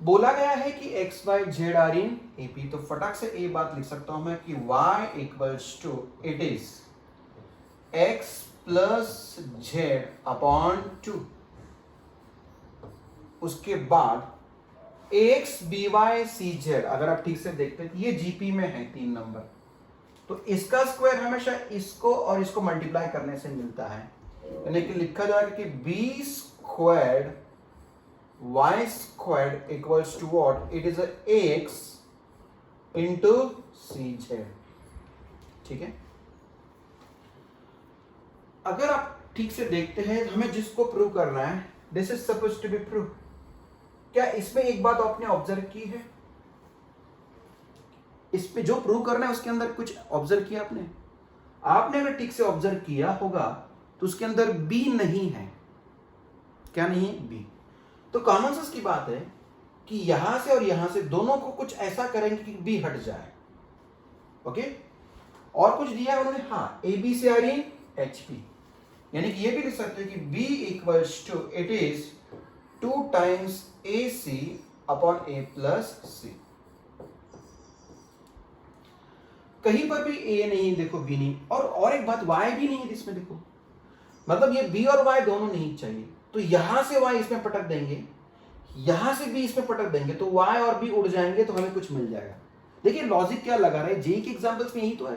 बोला गया है कि x, y, z are in AP, तो फटाक से ए बात लिख सकता हूं मैं कि y equals to it is x plus z upon 2, उसके बाद ax, by, cz, अगर आप ठीक से देखते हैं ये जीपी में है 3 नंबर, तो इसका स्क्वायर हमेशा इसको और इसको मल्टीप्लाई करने से मिलता है, यानी कि लिखा जाएगा कि b squared y squared equals to what, it is a ax into cz, ठीक है। अगर आप ठीक से देखते हैं, हमें जिसको प्रूव करना है, this is suppose to be prove, क्या इसमें एक बात आपने ऑब्जर्व की है, इस पे जो प्रूव करना है उसके अंदर कुछ ऑब्जर्व किया आपने, आपने अगर ठीक से ऑब्जर्व किया होगा तो उसके अंदर b नहीं है, क्या नहीं है, b, तो कॉमन सेंस की बात है कि यहां से और यहां से दोनों को कुछ ऐसा करेंगे कि बी हट जाए, ओके, और कुछ दिया है उन्होंने, हाँ ए बी से आ रही HP, यानी कि ये भी लिख सकते हैं कि B equals to it is 2 times AC upon A plus C, कहीं पर भी ए नहीं, देखो बी नहीं, और एक बात वाई भी नहीं है इसमें, देखो मतलब ये बी और वाई दोनों नहीं चाहिए, तो यहां से वाई इसमें पटक देंगे, यहां से बी इसमें पटक देंगे, तो वाई और बी उड़ जाएंगे, तो हमें कुछ मिल जाएगा। देखिए लॉजिक क्या लगा रहा है, जेई के एग्जांपल्स में यही तो है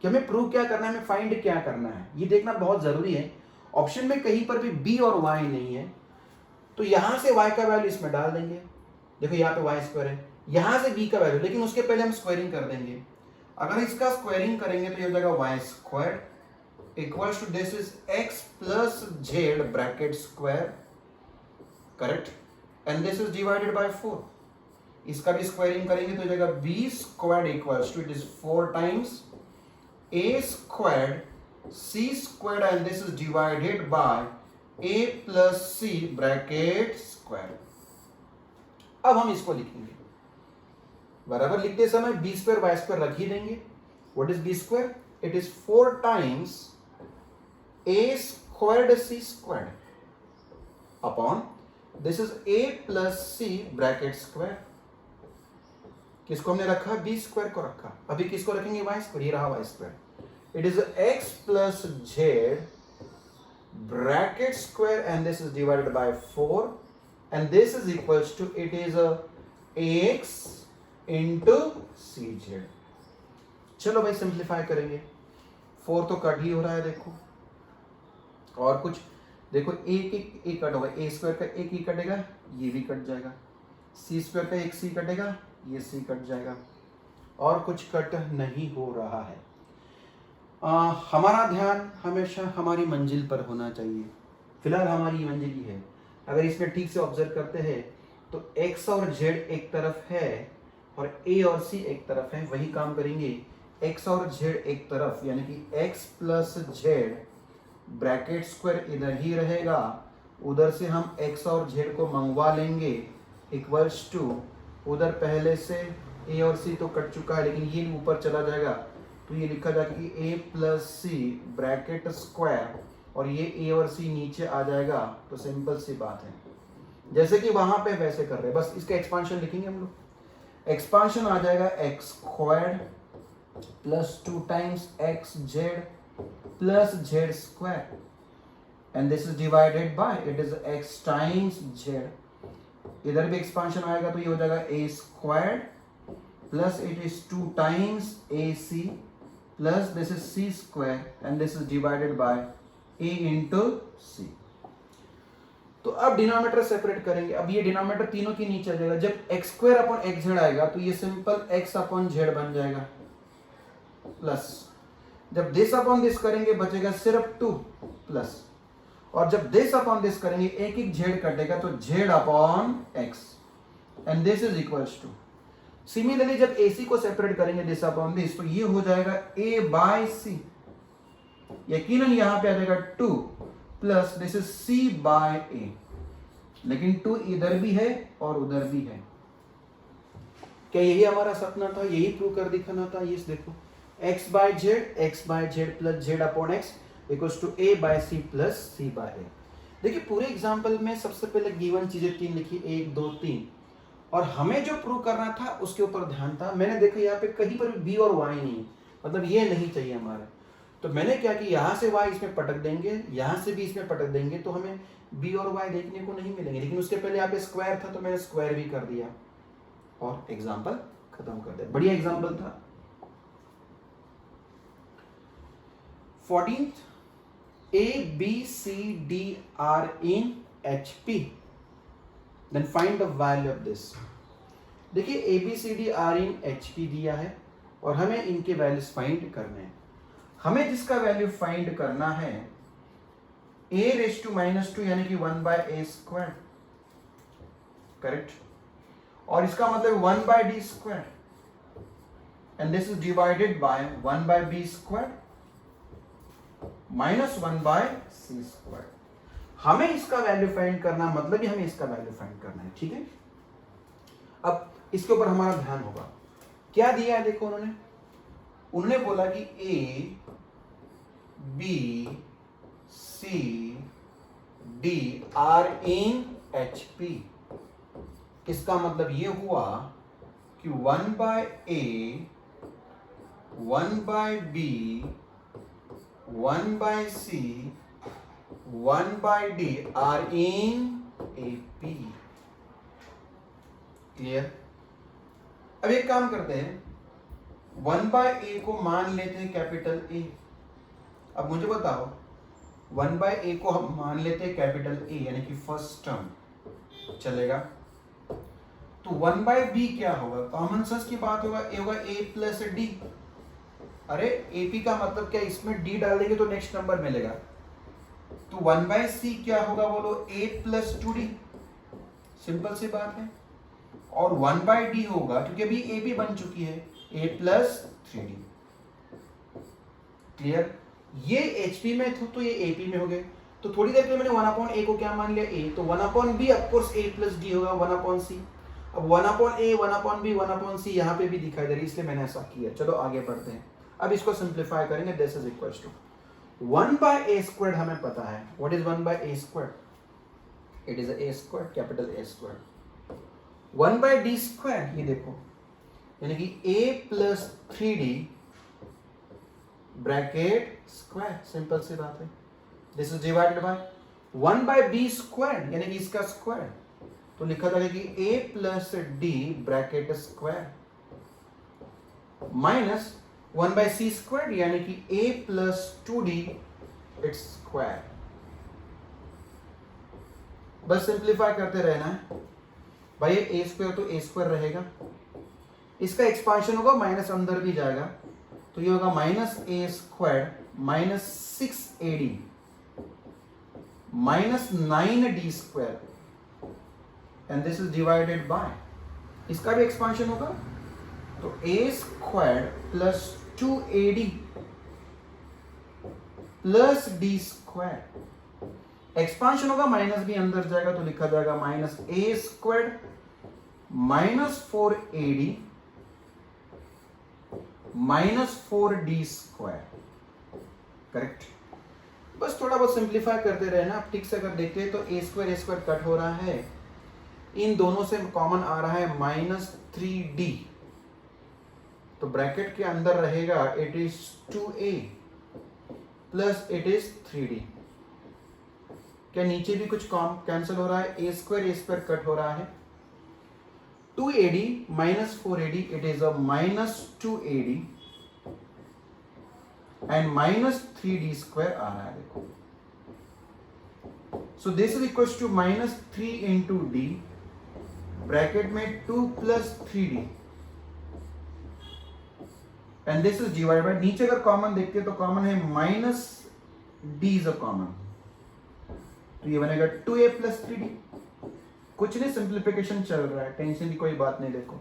कि हमें प्रूव क्या करना है, हमें फाइंड क्या करना है, ये देखना बहुत जरूरी है। ऑप्शन में कहीं पर भी बी और वाई नहीं है, तो यहां से वाई का वैल्यू इसमें डाल देंगे, देखो यहाँ पे वाई स्क्वायर है, यहां से बी का वैल्यू, लेकिन उसके पहले हम स्क्वायरिंग कर देंगे। अगर इसका स्क्वायरिंग करेंगे तो ये हो जाएगा Y square equals to this is X plus Z bracket square, correct, and this is divided by 4। इसका भी स्क्वायरिंग करेंगे तो हो जाएगा B square equals to, it is 4 times A square C square and this is divided by A plus C bracket square. अब हम इसको लिखेंगे, बराबर लिखते समय बी स्क्वायर वाई स्क्वायर रख ही देंगे। What is B square, it is 4 times A squared C squared upon this is A plus C bracket square. किसको हमने रखा, बी स्क्वायर को रखा, अभी किसको रखेंगे, वाई स्क्वायर, ये रहा Y square. It is X plus Z bracket square and this is divided by 4 and this is equals to, it is a ax into cz। चलो भाई सिंप्लीफाई करेंगे, 4 तो कट ही हो रहा है देखो, और कुछ देखो एक कट होगा, ए स्क्वायर का एक ही कटेगा, ये भी कट जाएगा, सी स्क्वायर का एक सी कटेगा, ये सी कट जाएगा, और कुछ कट नहीं हो रहा है। हमारा ध्यान हमेशा हमारी मंजिल पर होना चाहिए, फिलहाल हमारी मंजिल ही है। अगर इसमें ठीक से ऑब्जर्व करते हैं तो x और z एक तरफ है और a और c एक तरफ है, वही काम करेंगे, x और z एक तरफ, यानी कि x plus Z bracket square इधर ही रहेगा, उधर से हम x और z को मंगवा लेंगे, इक्वल्स टू, उधर पहले से a और c तो कट चुका है, लेकिन ये ऊपर चला जाएगा, तो ये लिखा जाएगा कि a plus C bracket square, और ये a और c नीचे आ जाएगा, तो सिंपल सी बात है, जैसे कि वहां पे वैसे कर रहे हैं, बस इसका एक्सपांशन लिखेंगे हम लोग। एक्सपांशन आ जाएगा X square plus 2 times X Z plus Z square, and this is divided by, it is X times Z, इधर भी एक्सपांशन आएगा तो ये हो जाएगा A square plus it is 2 times A C plus this is C square and this is divided by a into C. तो अब denominator separate करेंगे, अब ये डिनोमिनेटर तीनों के नीचे आ जाएगा, जब x square upon x Z आएगा तो ये सिंपल एक्स अपॉन जेड बन जाएगा, प्लस जब दिस अपॉन दिस करेंगे बचेगा सिर्फ 2 प्लस, और जब दिस अपॉन दिस करेंगे एक एक जेड कटेगा, तो Z upon X and this is equals to, similarly जब AC को सेपरेट करेंगे दिस अपॉन दिस, तो ये हो जाएगा a बाय सी, यकीनन यहां पे आ जाएगा 2 plus this is c by a, लेकिन 2 इधर भी है और उधर भी है। क्या यही हमारा सपना था, यही प्रूव कर दिखाना था? ये देखो x by Z plus Z upon X equals to a by C plus c by a। देखिए पूरे एग्जाम्पल में सबसे पहले गिवन चीजें 3 लिखी, 1 2 3, और हमें जो प्रूव करना था उसके ऊपर ध्यान था। मैंने देखा यहाँ पे कहीं पर भी b और y नहीं, मतलब ये नहीं चाहिए हमारे, तो मैंने क्या कि यहाँ से y इसमें पटक देंगे, यहाँ से भी इसमें पटक देंगे, तो हमें b और y देखने को नहीं मिलेंगे, लेकिन उसके पहले यहाँ पे स्क्वायर था तो मैंने स्क्वायर भी कर दिया और एग्जाम्पल खत्म कर दिया। बढ़िया एग्जाम्पल था। 14th, A, B, C, D are in HP, then find the value of this। देखिए A, B, C, D are in HP दिया है और हमें इनके वैल्यूज फाइंड करने हैं। हमें जिसका वैल्यू फाइंड करना है a रेज टू -2 यानी कि 1 बाय ए स्क्वायर, करेक्ट, और इसका मतलब 1 by D square and this is divided by 1 by B square minus 1 by C square. हमें इसका वैल्यू फाइंड करना, मतलब ही हमें इसका वैल्यू फाइंड करना है, ठीक है। अब इसके ऊपर हमारा ध्यान होगा, क्या दिया है देखो, उन्होंने बोला कि A B C D are in HP। इसका मतलब ये हुआ कि 1 by A 1 by B, 1 by C, 1 by D are in AP. Clear? अब एक काम करते हैं, 1 by A को मान लेते हैं कैपिटल A. अब मुझे बताओ 1 by A को हम मान लेते हैं कैपिटल A, यानी कि फर्स्ट टर्म, चलेगा? तो 1 by B क्या होगा? कॉमन सेंस की बात होगा, A होगा A प्लस D. अरे AP का मतलब क्या, इसमें D डाल देंगे तो नेक्स्ट नंबर मिलेगा. तो 1 by C क्या होगा बोलो? A plus 2D. सिंपल सी बात है. और 1 by D होगा, क्योंकि अभी AP बन चुकी है, A प्लस 3D. क्लियर? ये HP में था तो ये AP में हो गए. तो थोड़ी देर पहले मैंने 1/A को क्या मान लिया? A. तो 1/B of course A plus D होगा 1/C. अब 1/A, 1/B, 1/C यहाँ पे भी दिखाई दे रही है, इसलिए मैंने ऐसा किया. चलो आगे बढ़ते हैं. अब इसको सिंप्लीफाई करेंगे. This is equal to 1 by A square. हमें पता है what is 1 by A square? It is A square, capital A square. 1 by D square, ये देखो, यानी कि A plus 3D bracket square. Simple सी बात है. This is divided by 1 by B square, यानी कि इसका स्क्वायर. तो लिखा था कि A plus D bracket square minus 1 by C square, यानी कि A plus 2D its square. बस सिंप्लीफाई करते रहना है भाई. A स्क्वायर तो A स्क्वायर रहेगा, इसका एक्सपांशन होगा, माइनस अंदर भी जाएगा, तो ये होगा minus A square minus 6AD minus 9D square, and this is divided bye, इसका भी एक्सपांशन होगा, तो A square plus 2AD plus D square. Expansion होगा, माइनस भी अंदर जाएगा, तो लिखा जाएगा minus A square minus 4AD minus 4D square. Correct? बस थोड़ा बहुत सिंप्लीफाई करते रहे ना. ठीक से अगर देखते हैं तो A स्क्वायर कट हो रहा है, इन दोनों से कॉमन आ रहा है माइनस 3D, तो ब्रैकेट के अंदर रहेगा it is 2A plus it is 3D. क्या नीचे भी कुछ कैंसिल हो रहा है? A स्क्वायर कट हो रहा है. 2AD minus 4AD, it is uh minus 2AD and minus 3D square आ रहा है. देखो, so this is equal to minus 3 into D bracket में 2 plus 3D, and this is divided by, नीचे अगर कॉमन देखते हैं तो कॉमन है minus D is uh common, तो ये बनेगा 2A प्लस 3D. कुछ नहीं, सिंप्लीफिकेशन चल रहा है, टेंशन की कोई बात नहीं. देखो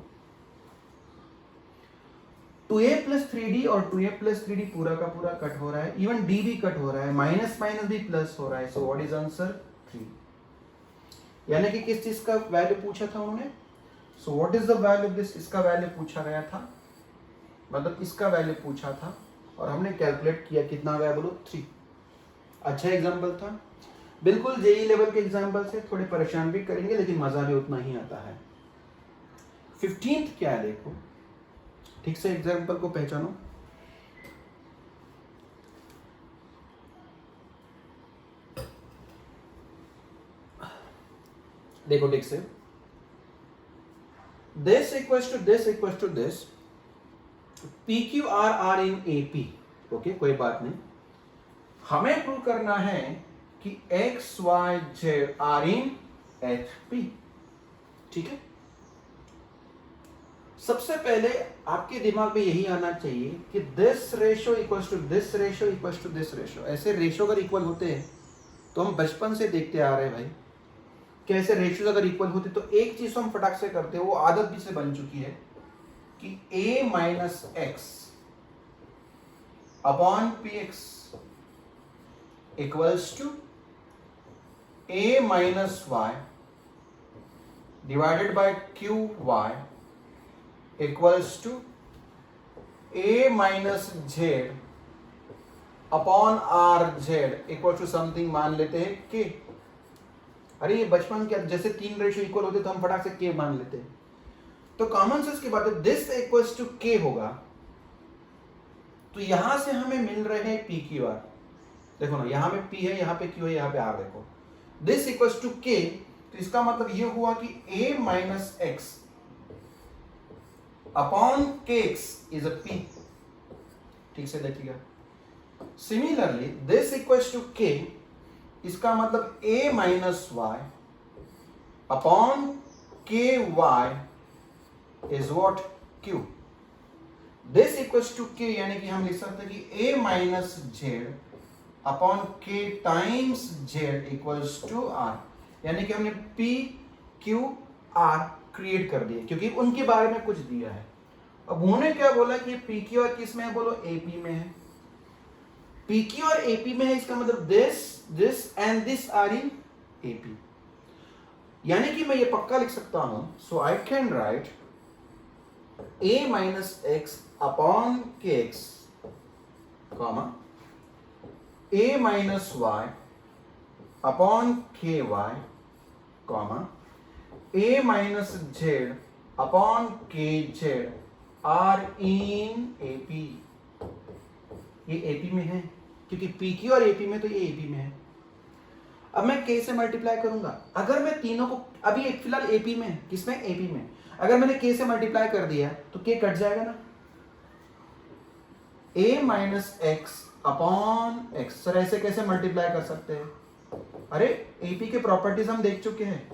2A प्लस 3D और 2A प्लस 3D पूरा का पूरा कट हो रहा है, इवन D भी कट हो रहा है, माइनस माइनस भी प्लस हो रहा है. सो व्हाट इज आंसर? 3. यानी कि किस चीज का वैल्यू पूछा था उन्होंने? सो what is the value of this? इसका वैल्यू पूछा गया था, मतलब इसका वैल्यू पूछा था, और हमने कैलकुलेट किया. कितना गया बोलो? 3. अच्छा एग्जाम्पल था, बिल्कुल जेई लेवल के एग्जाम्पल से थोड़े परेशान भी करेंगे, लेकिन मजा भी उतना ही आता है. 15th क्या है देखो, ठीक से एग्जाम्पल को पहचानो. देखो ठीक से, this equals to this equals to this, PQR are in AP. Okay, कोई बात नहीं. हमें प्रूव करना है कि X Y Z are in HP. ठीक है? सबसे पहले आपके दिमाग में यही आना चाहिए कि this ratio equals to this ratio equals to this ratio. ऐसे रेशो अगर इक्वल होते हैं तो हम बचपन से देखते आ रहे हैं भाई, कैसे रेशियो अगर इक्वल होते तो एक चीज हम फटाक से करते हैं, वो आदत भी से बन चुकी है कि A minus x upon PX equals to A minus Y divided by QY equals to A minus Z upon RZ equal to something मान लेते हैं K. अरे ये बचपन के जैसे 3 रेशियो इक्वल होते तो हम फटाक से K मान लेते हैं. तो कॉमन सेंस की बात है, दिस इक्वल्स टू K होगा, तो यहां से हमें मिल रहे हैं पी क्यू आर। देखो ना, यहां पे पी है, यहां पे क्यू है, यहां पे आर। देखो दिस इक्वल्स टू के, तो इसका मतलब ये हुआ कि a minus x upon K x is a P. ठीक से देखिएगा। सिमिलरली दिस इक्वल्स टू के, इसका मतलब a माइनस वाई अपॉन के y is what q. This equals to k, यानी कि हम लिख सकते हैं कि a minus Z upon k times z equals to r, यानी कि हमने पी क्यू आर क्रिएट कर दिए क्योंकि उनके बारे में कुछ दिया है। अब उन्होंने क्या बोला कि पी क्यू आर किस में है, बोलो एपी में है। पी क्यू आर एपी में है, इसका मतलब this and this are in AP, यानी कि मैं ये पक्का लिख सकता हूं। So I can write a minus x upon K X comma a minus Y upon के Y comma a minus Z upon K Z are in AP. ये एपी में है क्योंकि पीक्यू और एपी में, तो ये एपी में है। अब मैं के से मल्टीप्लाई करूंगा। अगर मैं तीनों को, अभी फिलहाल एपी में, किसमें, एपी में, अगर मैंने के से मल्टीप्लाई कर दिया तो के कट जाएगा ना। a minus x upon x, sir ऐसे कैसे मल्टीप्लाई कर सकते हैं? अरे एपी के प्रॉपर्टीज हम देख चुके हैं।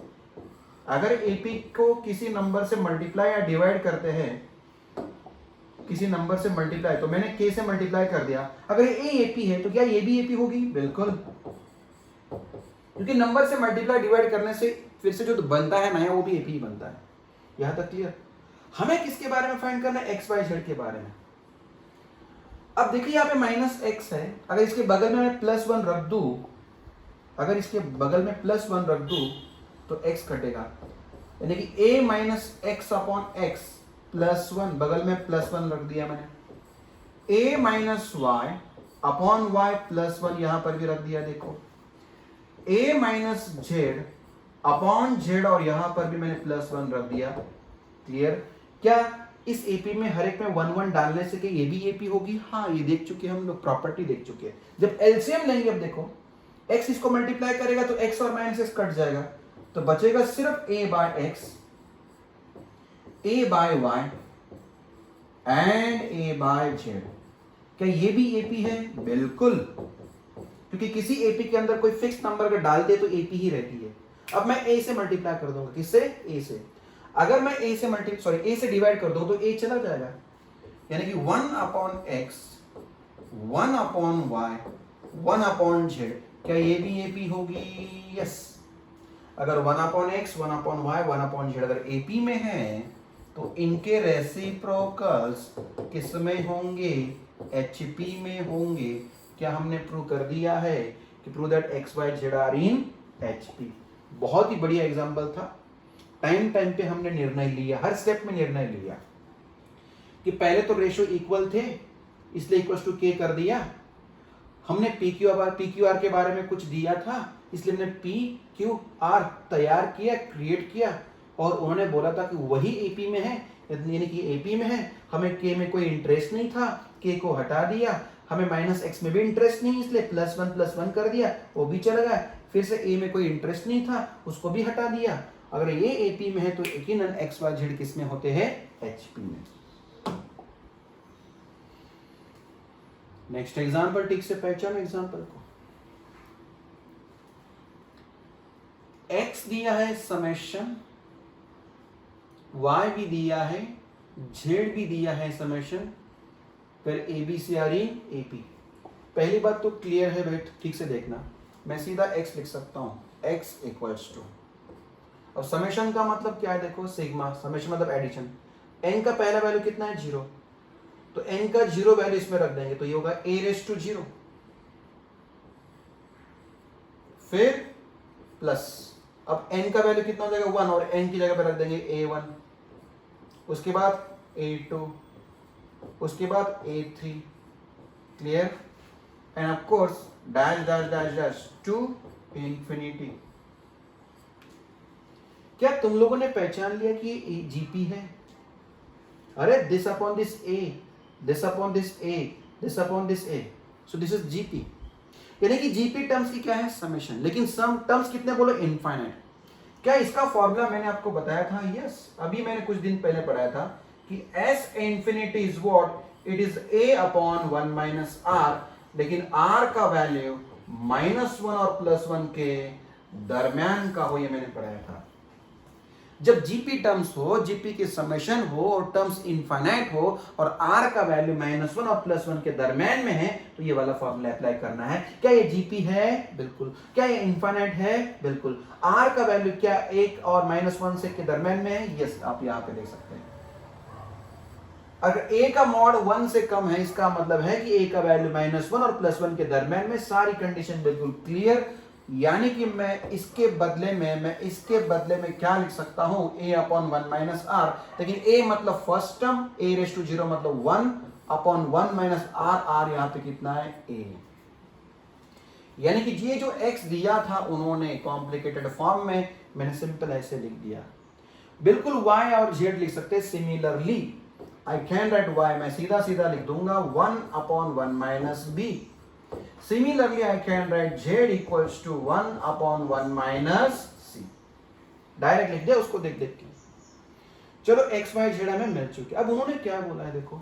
अगर एपी को किसी नंबर से मल्टीप्लाई या डिवाइड करते हैं, किसी नंबर से मल्टीप्लाई, तो मैंने के से मल्टीप्लाई कर दिया, अगर ये एपी है तो क्या ये भी एपी होगी? बिल्कुल, क्योंकि नंबर से मल्टीप्लाई डिवाइड करने से फिर से जो तो बनता है नया, वो भी एपी ही बनता है। यहां तक क्लियर? हमें किसके बारे में फाइंड करना है? एक्स वाई जेड के बारे में। अब देखिए यहाँ पे माइनस एक्स है, अगर इसके बगल में मैं प्लस वन रख दू, अगर इसके बगल में प्लस वन रख दू तो एक्स कटेगा, यानी कि a minus x upon x plus one, बगल में प्लस वन रख दिया मैंने। a minus Y upon y plus one यहां पर भी रख दिया। देखो a minus Z upon z, और यहां पर भी मैंने प्लस वन रख दिया। क्लियर? क्या इस एपी में हर एक में वन वन डालने से कि ये भी एपी होगी? हाँ, ये देख चुके हम लोग, प्रॉपर्टी देख चुके हैं। जब एलसीएम लेंगे, अब देखो x इसको मल्टीप्लाई करेगा तो x और माइनस एक्स कट जाएगा, तो बचेगा सिर्फ a by x, a by y and a by z. क्या ये भी एपी है? बिल्कुल, क्योंकि किसी एपी के अंदर कोई फिक्स नंबर अगर डाल दे तो एपी ही रहती है। अब मैं a से मल्टीप्लाई कर दूंगा, किससे? a से। अगर मैं a से डिवाइड कर दूं तो a चला जाएगा, यानी कि 1 upon x, 1 upon y, 1 upon z. क्या ये भी एपी होगी? यस। अगर 1 upon x, 1 upon y, 1 upon z अगर एपी में है तो इनके रेसिप्रोकल्स किस में होंगे? एचपी में होंगे। क्या हमने प्रूव कर दिया है कि prove that x y z are in HP. बहुत ही बढ़िया एग्जांपल था। टाइम पे हमने निर्णय लिया, हर स्टेप में निर्णय लिया कि पहले तो रेशियो इक्वल थे, इसलिए इक्वल टू के कर दिया। हमने पी क्यू आर के बारे में कुछ दिया था, इसलिए हमने पी क्यू आर तैयार किया, क्रिएट किया, और उन्होंने बोला था कि वही एपी में है, यानी कि एपी में है। हमें के में कोई इंटरेस्ट नहीं था, के को हटा दिया। हमें माइनस एक्स में भी इंटरेस्ट नहीं, इसलिए प्लस वन कर दिया, वो भी चला गया। फिर से ए में कोई इंटरेस्ट नहीं था, उसको भी हटा दिया। अगर ये एपी में है तो यकीनन एक्स वाई जेड किस में होते हैं? एचपी में। नेक्स्ट एग्जांपल, ठीक से पहचानो एग्जांपल को। एक्स दिया है समेशन, वाई भी दिया है, जेड भी दिया है समेशन, फिर a B C are in AP. पहली बात तो क्लियर है बेट, ठीक से देखना। मैं सीधा x लिख सकता हूं, x इक्वल्स टू, अब समेशन का मतलब क्या है? देखो सिग्मा, समेशन मतलब एडिशन। n का पहला वैल्यू कितना है? 0, तो n का 0 वैल्यू इसमें रख देंगे तो ये होगा a रेस टू 0, फिर प्लस, अब n का वैल्यू कितना हो जाएगा? 1, और n की जगह पे रख देंगे a1, उसके बाद a2, उसके बाद a3। Clear? And of course dash dash dash dash to infinity. क्या तुम लोगों ने पहचान लिया कि ये जीपी है? अरे this upon this A, this upon this A, this upon this A, so this is GP. यानी कि जीपी टर्म्स की क्या है, समेशन, लेकिन सम टर्म्स कितने बोलो, इनफाइनाइट। क्या इसका फॉर्मूला मैंने आपको बताया था? यस, अभी मैंने कुछ दिन पहले पढ़ाया था कि s infinity is what, it is a upon 1 minus r, लेकिन आर का वैल्यू -1 और +1 के दरमियान का हो, ये मैंने पढ़ाया था। जब जीपी टर्म्स हो, जीपी की समेशन हो और टर्म्स इनफाइनाइट हो और आर का वैल्यू -1 और +1 के दरमियान में है, तो ये वाला फॉर्मूला अप्लाई करना है। क्या ये जीपी है? बिल्कुल। क्या ये इनफाइनाइट है? बिल्कुल। आर का वैल्यू क्या 1 और -1 से के दरमियान में है? यस, आप यहां पे देख सकते हैं। अगर a का मॉड 1 से कम है, इसका मतलब है कि a का वैल्यू -1 और +1 के दरमियान में, सारी कंडीशन बिल्कुल क्लियर। यानी कि मैं इसके बदले में क्या लिख सकता हूं, a अपॉन 1 माइनस आर, लेकिन a मतलब first term, a raise to 0 मतलब 1 अपॉन 1 माइनस आर, आर यहां पे कितना है, a। यानी कि ये जो x दिया था उन्होंने कॉम्प्लिकेटेड फॉर्म में, मैंने सिंपल ऐसे लिख दिया। बिल्कुल y और z लिख सकते हैं similarly. I can right y, मैं सीधा सीधा लिख दूंगा 1 upon 1 minus b। Similarly, I can write z equals to 1 upon 1 minus c। Direct लिख दिया उसको देख देख के। चलो x y z हमें मिल चुके। अब उन्होंने क्या बोला है देखो,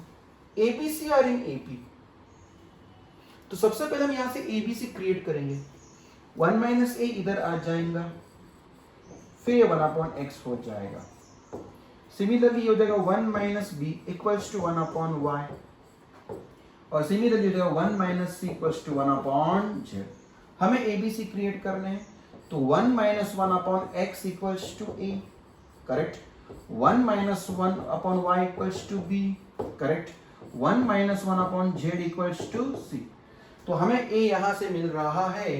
ABC आर इन AP। तो सबसे पहले हम यहां से ABC क्रिएट करेंगे, 1 माइनस a इधर आ जाएगा, फिर 1 अपॉन x हो जाएगा। सिमिलरली हो जाएगा 1 minus b equals to 1 upon y, और सिमिलरली हो जाएगा 1 minus C equals to 1 upon Z. हमें एबीसी क्रिएट करने हैं, तो 1 minus 1 upon X equals to A, correct. 1 minus 1 upon Y equals to B, correct. 1 minus 1 upon Z equals to C. तो हमें A यहां से मिल रहा है,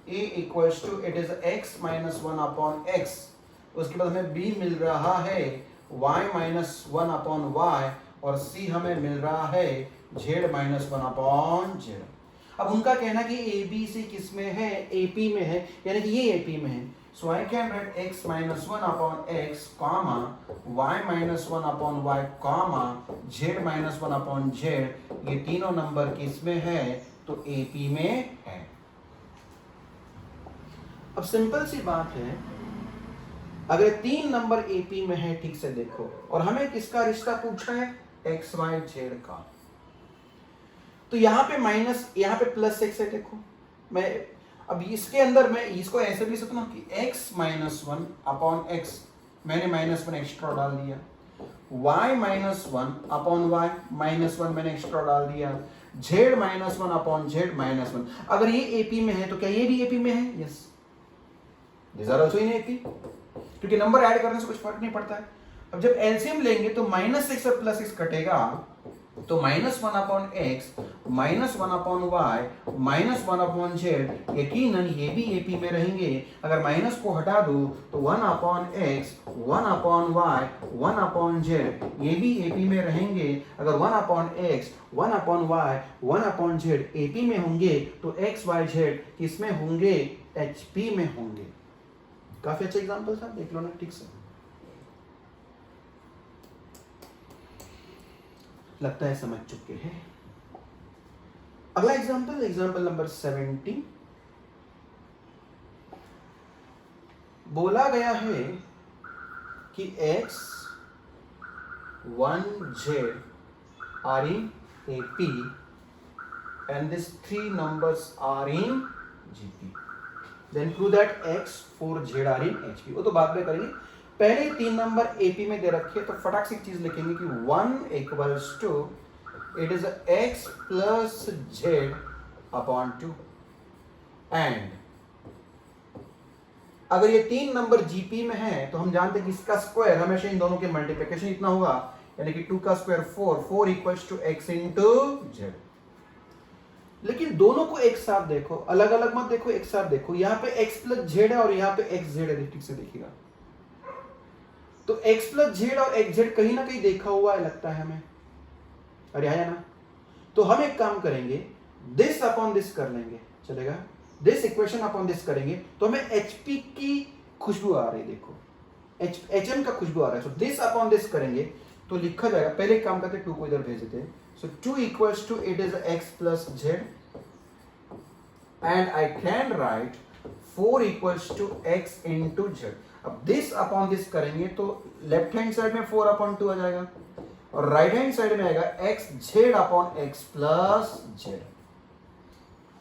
A equals to it is X minus 1 upon x. उसके बाद हमें बी मिल रहा है y माइनस 1 अपॉन वाई, और c हमें मिल रहा है z माइनस 1 अपॉन जेड। अब उनका कहना कि ए बी सी किस में है, एपी में है, यानी कि ये एपी में है। So I can write x minus 1 upon X comma y minus 1 upon Y comma z minus 1 upon Z. ये तीनों नंबर किस में है, तो एपी में है। अब सिंपल सी बात है, अगर 3 नंबर एपी में है, ठीक से देखो, और हमें किसका रिश्ता पूछा है, एक्स वाई जेड का, तो यहाँ पे माइनस, यहाँ पे प्लस एक्स है। देखो मैं अब इसके अंदर मैं इसको ऐसे भी सकता हूँ कि एक्स माइनस 1 अपॉन एक्स, मैंने -1 एक्स्ट्रा डाल दिया, y माइनस 1 अपॉन वाई -1 मैंने एक्स्ट्रा डाल दिया, z माइनस 1 अपॉन जेड -1। अगर ये एपी में है तो क्या ये भी एपी में है? Yes, this are also in AP, क्योंकि नंबर ऐड करने से कुछ फर्क नहीं पड़ता है। अब जब एलसीएम लेंगे तो -x और +x कटेगा, तो -1 upon x, -1 upon y, -1 upon z, यकीनन ये भी एपी में रहेंगे। अगर माइनस को हटा दो तो 1 upon x, 1 upon y, 1 upon Z, ये भी एपी में रहेंगे। अगर 1 upon x, 1 upon y, 1 upon z AP में होंगे, तो एक्स वाई जेड किस में होंगे, एचपी में होंगे। काफी अच्छा एग्जांपल था, देख लो ना ठीक से। लगता है समझ चुके हैं। अगला एग्जांपल नंबर 70। बोला गया है कि x 1 z are in AP and these 3 numbers are in GP, then prove that x 4 z are in HP। वो तो बाद में करेंगे, पहले 3 नंबर एपी में दे रखे, तो फटाक से एक चीज लिखेंगे कि 1 equals to it is x plus Z upon 2, एंड अगर ये 3 नंबर जीपी में है तो हम जानते हैं कि इसका स्क्वायर हमेशा इन दोनों के मल्टीप्लिकेशन इतना होगा, यानी कि 2 का square 4 equals to x into z. लेकिन दोनों को एक साथ देखो, अलग अलग मत देखो, एक साथ देखो। यहाँ पे x प्लस जेड है और यहाँ पे x जेड है, ठीक से देखिएगा। तो x प्लस जेड और x जेड कहीं ना कहीं देखा हुआ है लगता है हमें, अरे आया ना। तो हम एक काम करेंगे, दिस अपॉन दिस कर लेंगे, चलेगा। दिस इक्वेशन अपॉन दिस करेंगे तो हमें HP की खुशबू आ रही है, देखो HM का खुशबू आ रहा है। सो दिस अपॉन दिस करेंगे तो लिखा जाएगा, पहले एक काम करते 2 को इधर भेज देते हैं, So 2 equals to, it is x plus z, and I can write 4 equals to x into z. अब this upon this करेंगे तो लेफ्ट हैंड साइड में 4 upon 2 आ जाएगा और राइट हैंड साइड में आएगा x z upon x plus z.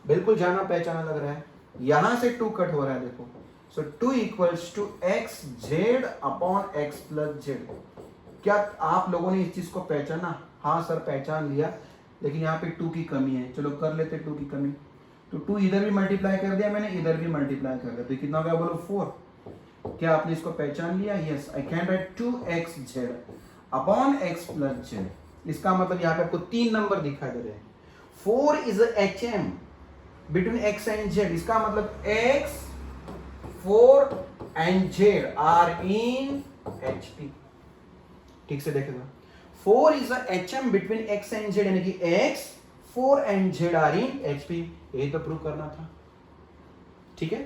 बिल्कुल जाना पहचाना लग रहा है. यहां से 2 कट हो रहा है देखो. So 2 equals to x z upon x plus z. क्या आप लोगों ने इस चीज को पहचाना? हाँ सर पहचान लिया, लेकिन यहाँ पे 2 की कमी है. चलो कर लेते 2 की कमी. तो 2 इधर भी मल्टीप्लाई कर दिया मैंने, इधर भी मल्टीप्लाई कर दिया, तो कितना हो गया बोलो 4. क्या आपने इसको पहचान लिया? Yes, I can right 2xz upon x plus z. इसका मतलब यहाँ पे आपको 3 नंबर दिखाई दे रहे हैं. 4 is HM between x and z. इसका मतलब x, 4 and z are in HP. ठीक से देखेगा. 4 is a HM between x and z, यानी कि x, 4 and z are in HP. यही तो प्रूव करना था. ठीक है.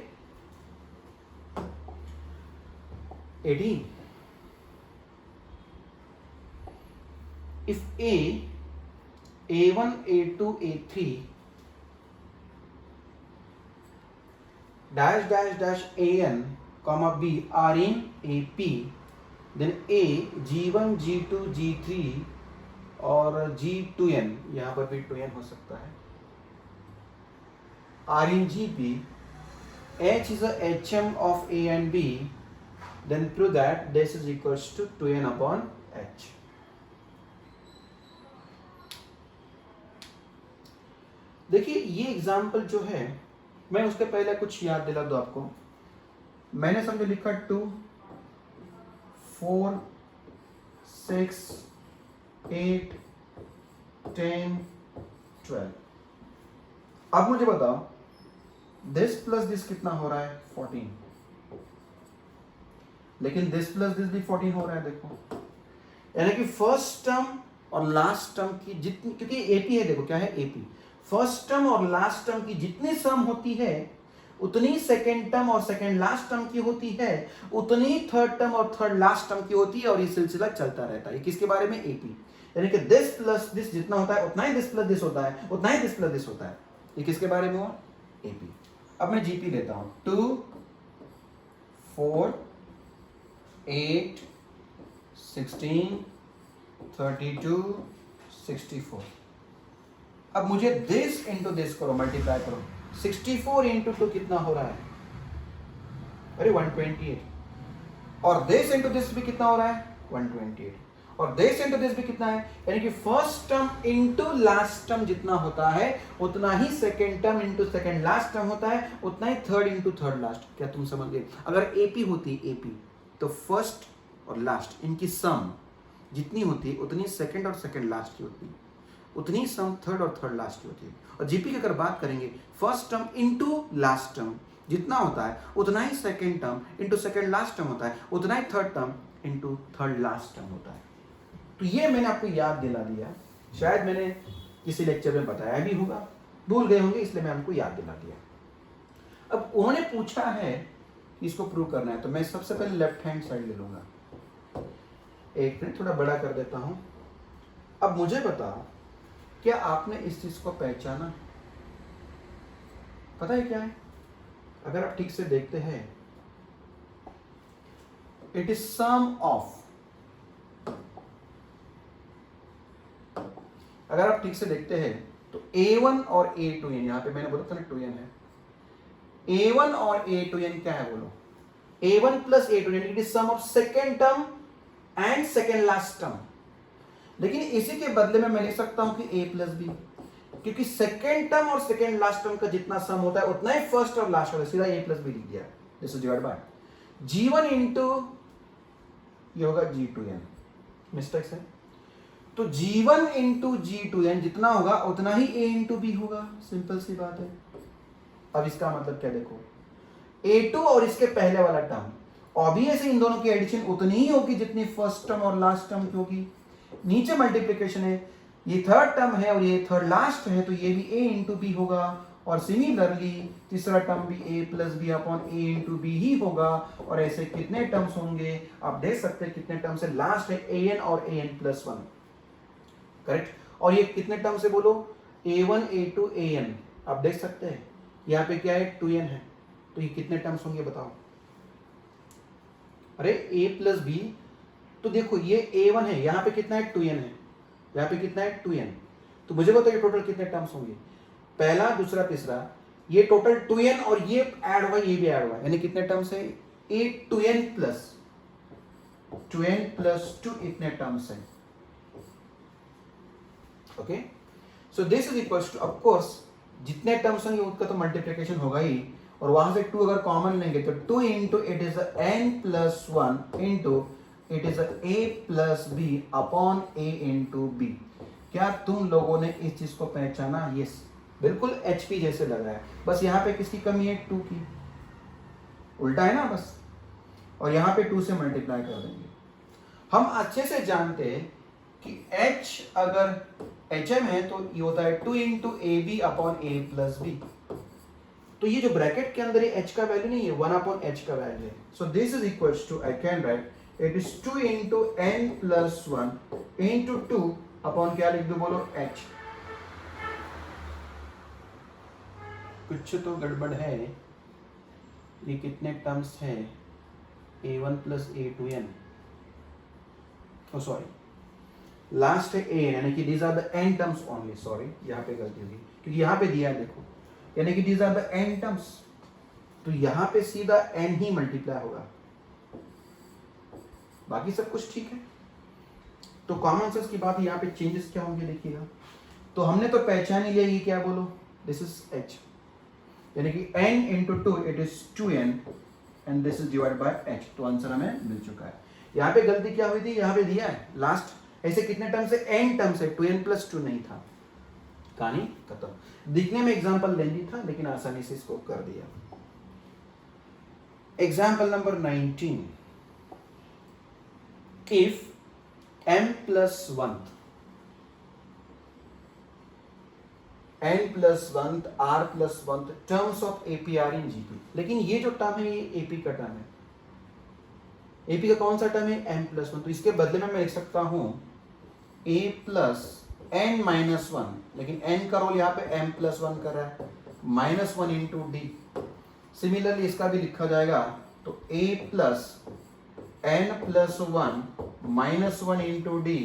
18. If A1, A2, A3 dash dash dash AN comma B are in AP, then A, G1, G2, G3 और G2N, यहाँ पर भी 2N हो सकता है, are in GP, H is a HM of A and B, then prove that this is equals to 2N upon H. देखिए ये example जो है, मैं उसके पहले कुछ याद दिला दूं आपको. मैंने समझो लिखा 2, 4, 6, 8, 10, 12. अब मुझे बताओ दिस प्लस दिस कितना हो रहा है? 14. लेकिन दिस प्लस दिस भी 14 हो रहा है. देखो यानी कि फर्स्ट टर्म और लास्ट टर्म की जितनी, क्योंकि एपी है, देखो क्या है एपी, फर्स्ट टर्म और लास्ट टर्म की जितनी सम होती है उतनी सेकेंड टर्म और सेकेंड लास्ट टर्म की होती है, उतनी थर्ड टर्म और थर्ड लास्ट टर्म की होती है, और ये सिलसिला चलता रहता है. किसके बारे में? एपी. यानी कि दिस प्लस दिस जितना होता है उतना ही दिस प्लस दिस होता है, उतना ही दिस प्लस दिस होता है. ये किसके बारे में हुआ? एपी. अब मैं जीपी लेता हूं. 2, 4, 8, 16, 32, 64. अब मुझे दिस इंटू दिस करो, मल्टीप्लाई करो. 64 इंटू 2 कितना हो रहा है? अरे 128. और दिस इंटू दिस भी कितना हो रहा है? 128. और दिस इंटू दिस भी कितना है? यानी कि first term into last term जितना होता है उतना ही second term into second last term होता है, उतना ही थर्ड इंटू थर्ड लास्ट. क्या तुम समझ गए? अगर एपी होती एपी तो फर्स्ट और लास्ट इनकी सम जितनी होती है उतनी सेकेंड और सेकेंड लास्ट की होती है, उतनी सम थर्ड और थर्ड लास्ट की होती है. और जीपी की अगर बात करेंगे, first term into last term जितना होता है उतना ही second term into second last term होता है, उतना ही third term into third last term होता है. तो ये मैंने आपको याद दिला दिया. शायद मैंने किसी लेक्चर में बताया भी होगा, भूल गए होंगे, इसलिए मैं आपको याद दिला दिया. अब उन्होंने पूछा है कि इसको प्रूव करना है, तो मैं सबसे पहले लेफ्ट हैंड साइड ले लूंगा. एक मिनट थोड़ा बड़ा कर देता हूं. अब मुझे बताओ क्या आपने इस चीज को पहचाना? पता है क्या है? अगर आप ठीक से देखते हैं, इट इज सम ऑफ, अगर आप ठीक से देखते हैं तो A1 और A2N, यहां पे मैंने बोला था ना 2N है. A1 और A2N क्या है बोलो? A1 plus A2N, it is sum of second term and second last term. लेकिन इसी के बदले में मैं लिख सकता हूं कि A प्लस बी, क्योंकि सेकेंड टर्म और सेकेंड लास्ट टर्म का जितना सम होता है उतना ही फर्स्ट और लास्ट होता है. सीधा A प्लस बी लिख दिया. This is divide bye G1 into ये होगा G2N. मिस्टेक्स है तो G1 इंटू G2N जितना होगा उतना ही A इंटू बी होगा. सिंपल सी बात है. अब इसका मतलब क्या देखो, A2 और इसके पहले वाला टर्म, ऑब्वियसली इन दोनों की एडिशन उतनी ही होगी जितनी फर्स्ट टर्म और लास्ट टर्म की होगी. नीचे मल्टीप्लिकेशन है, ये थर्ड टर्म है और ये थर्ड लास्ट है, तो ये भी A इंटू बी होगा. और सिमिलरली तीसरा टर्म भी A plus B upon A into B ही होगा. और ऐसे कितने टर्म्स होंगे आप देख सकते हैं, कितने टर्म्स है. लास्ट है AN और AN प्लस 1. करेक्ट. और ये कितने टर्म से बोलो, a1 a2 an, आप देख सकते हैं यहाँ पे क्या है 2n है, तो ये कितने टर्म्स होंगे बताओ। अरे a प्लस बी, तो देखो ये a1 है, यहाँ पे कितना है 2n है, यहाँ पे कितना है 2n, तो मुझे बताओ ये टोटल कितने टर्म्स होंगे, पहला दूसरा तीसरा, ये टोटल 2n और ये ऐड हुआ ये भी ऐड हुआ, यानी कितने टर्म्स है, a 2n प्लस 2 इतने टर्म्स हैं। Okay, so this is equals to, of course जितने टर्म्स होंगे उनका तो मल्टीप्लिकेशन होगा ही, और वहां से 2 अगर कॉमन लेंगे तो 2 into it is n plus 1 into it is a plus B upon a into b. क्या तुम लोगों ने इस चीज को पहचाना? यस, बिल्कुल HP जैसे लग रहा है, बस यहाँ पे किसकी कमी है, 2 की, उल्टा है ना बस, और यहाँ पे 2 से मल्टीप्लाई कर देंगे। हम अच्छे से जानते हैं कि H अगर HM है तो ये होता है 2 into a b upon a plus b, तो ये जो ब्रैकेट के अंदर ये H का वैल्यू नहीं है, 1 अपॉन H का वैल्यू है। So this is equals to, I can write it is 2 into n plus 1 into 2 upon क्या लिख दो बोलो, H। कुछ तो गड़बड़ है, ये कितने टर्म्स है, a1 plus a2n, sorry last है a, यानी कि these are the n terms only, sorry यहाँ पे गलती होगी क्योंकि यहाँ पे दिया है देखो, यानी कि these are the n terms, तो यहाँ पे सीधा n ही मल्टीप्लाई होगा, बाकी सब कुछ ठीक है। तो कॉमन सेंस की बात है, यहाँ पे चेंजेस क्या होंगे देखिएगा। तो हमने तो पहचान ही लिया, ये क्या बोलो, दिस इज h, यानी कि n into 2 it is 2n and this is divide bye h, तो आंसर हमें मिल चुका है। यहाँ पे गलती क्या हुई थी, यहाँ पे दिया है लास्ट ऐसे कितने टर्म्स है, n टर्म्स है, 2n प्लस 2 नहीं था, कहानी खत्म। दिखने में एग्जाम्पल लेंदी था लेकिन आसानी से इसको कर दिया। Example number 19, if m plus 1 n plus 1 r plus 1 terms of AP are in GP, लेकिन ये जो टर्म है ये AP का टर्म है, AP का कौन सा टर्म है, m प्लस 1, तो इसके बदले में मैं लिख सकता हूं a प्लस n माइनस 1, लेकिन n का रोल यहाँ पे m प्लस 1 कर रहा है, माइनस 1 इंटू डी। सिमिलरली इसका भी लिखा जाएगा तो a plus n plus 1 minus 1 into d,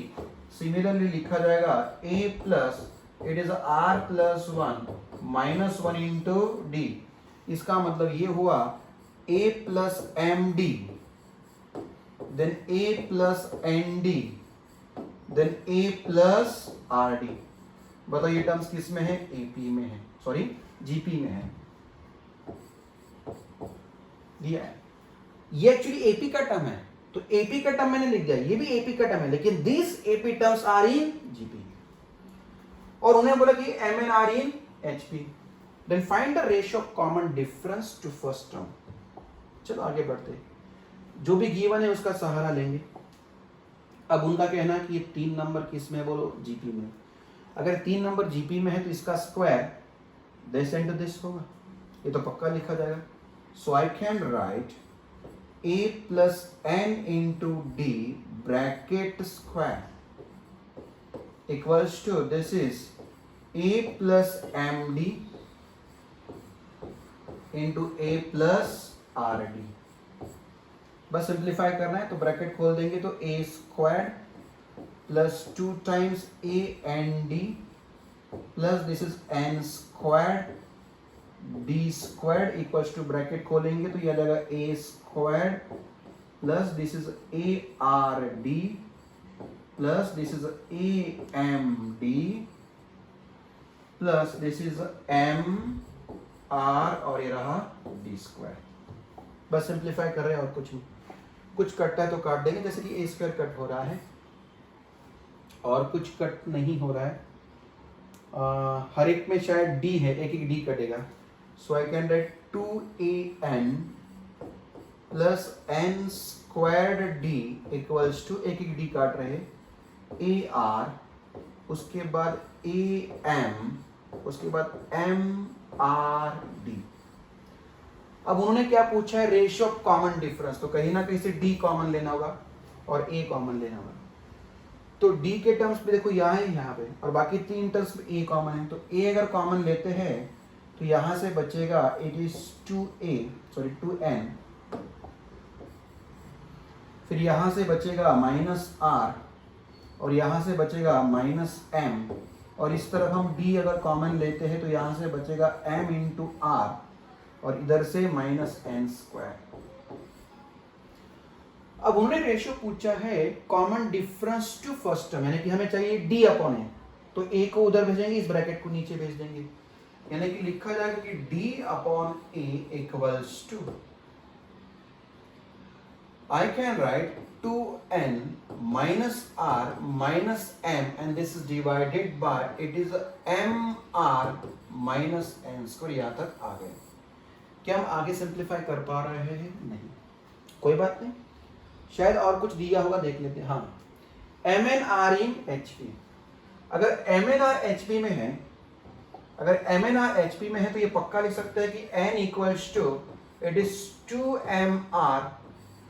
similarly लिखा जाएगा a plus it is r plus 1 minus 1 into d. इसका मतलब ये हुआ a plus M d, then a plus nd, then a plus rd। बताओ ये टर्म्स किस में है, AP में है, सॉरी GP में है, दिया है। ये एक्चुअली AP का टर्म है, तो AP का टर्म मैंने लिख दिया, ये भी AP का टर्म है, लेकिन this AP terms are in GP, और उन्हें बोला कि M and R in HP। then find the ratio of common difference to first term। चलो आगे बढ़ते, जो भी गिवन है उसका सहारा लेंगे। अब उनका कहना है कि ये 3 नंबर किस में बोलो, GP में। अगर 3 नंबर GP में है तो इसका स्क्वायर दिस इनटू दिस होगा, ये तो पक्का लिखा जाएगा। So I can write a plus n into D bracket square equals to this is a plus M D into a plus R D. बस सिंप्लीफाई करना है तो ब्रैकेट खोल देंगे तो a square plus 2 times a N D plus this is n square d square equals to bracket खोलेंगे तो यह आ जाएगा a square plus this is a R D plus this is a m d plus this is m r और ये रहा d square. बस simplify कर रहे हैं और कुछ नहीं, कुछ कटता है तो काट देंगे, जैसे कि a स्क्वायर कट हो रहा है और कुछ कट नहीं हो रहा है, हर एक में शायद d है, एक एक d कटेगा। So I can write 2an plus n squared d equals to एक एक d काट रहे हैं ar, उसके बाद am, उसके बाद mrd। अब उन्होंने क्या पूछा है, रेशियो ऑफ कॉमन डिफरेंस, तो कहीं ना कहीं से d कॉमन लेना होगा और a कॉमन लेना होगा। तो डी के टर्म्स पे देखो यहाँ है यहाँ पे, और बाकी 3 टर्म्स में ए कॉमन है, तो ए अगर कॉमन लेते हैं तो यहाँ से बचेगा इट इज 2n, फिर यहाँ से बचेगा -r, और यहाँ से बचेगा -m, और इस तरफ हम d अगर कॉमन लेते हैं तो यहाँ से बचेगा m इंटू r, और इधर से -n²। अब उन्होंने रेशियो पूछा है common difference to first term, यानी कि हमें चाहिए d अपॉन a, तो a को उधर भेजेंगे, इस ब्रैकेट को नीचे भेज देंगे, यानी कि लिखा जाएगा कि d upon a equals to, I can write 2n minus r minus m, and this is divided by it is mr minus n²। यहाँ तक आ गए। क्या हम आगे सिंप्लीफाई कर पा रहे हैं? नहीं, कोई बात नहीं, शायद और कुछ दिया होगा, देख लेते हैं। हाँ, MNR in HP, अगर MNR HP में है, अगर MNR HP में है तो ये पक्का लिख सकते हैं कि n equals to it is 2mr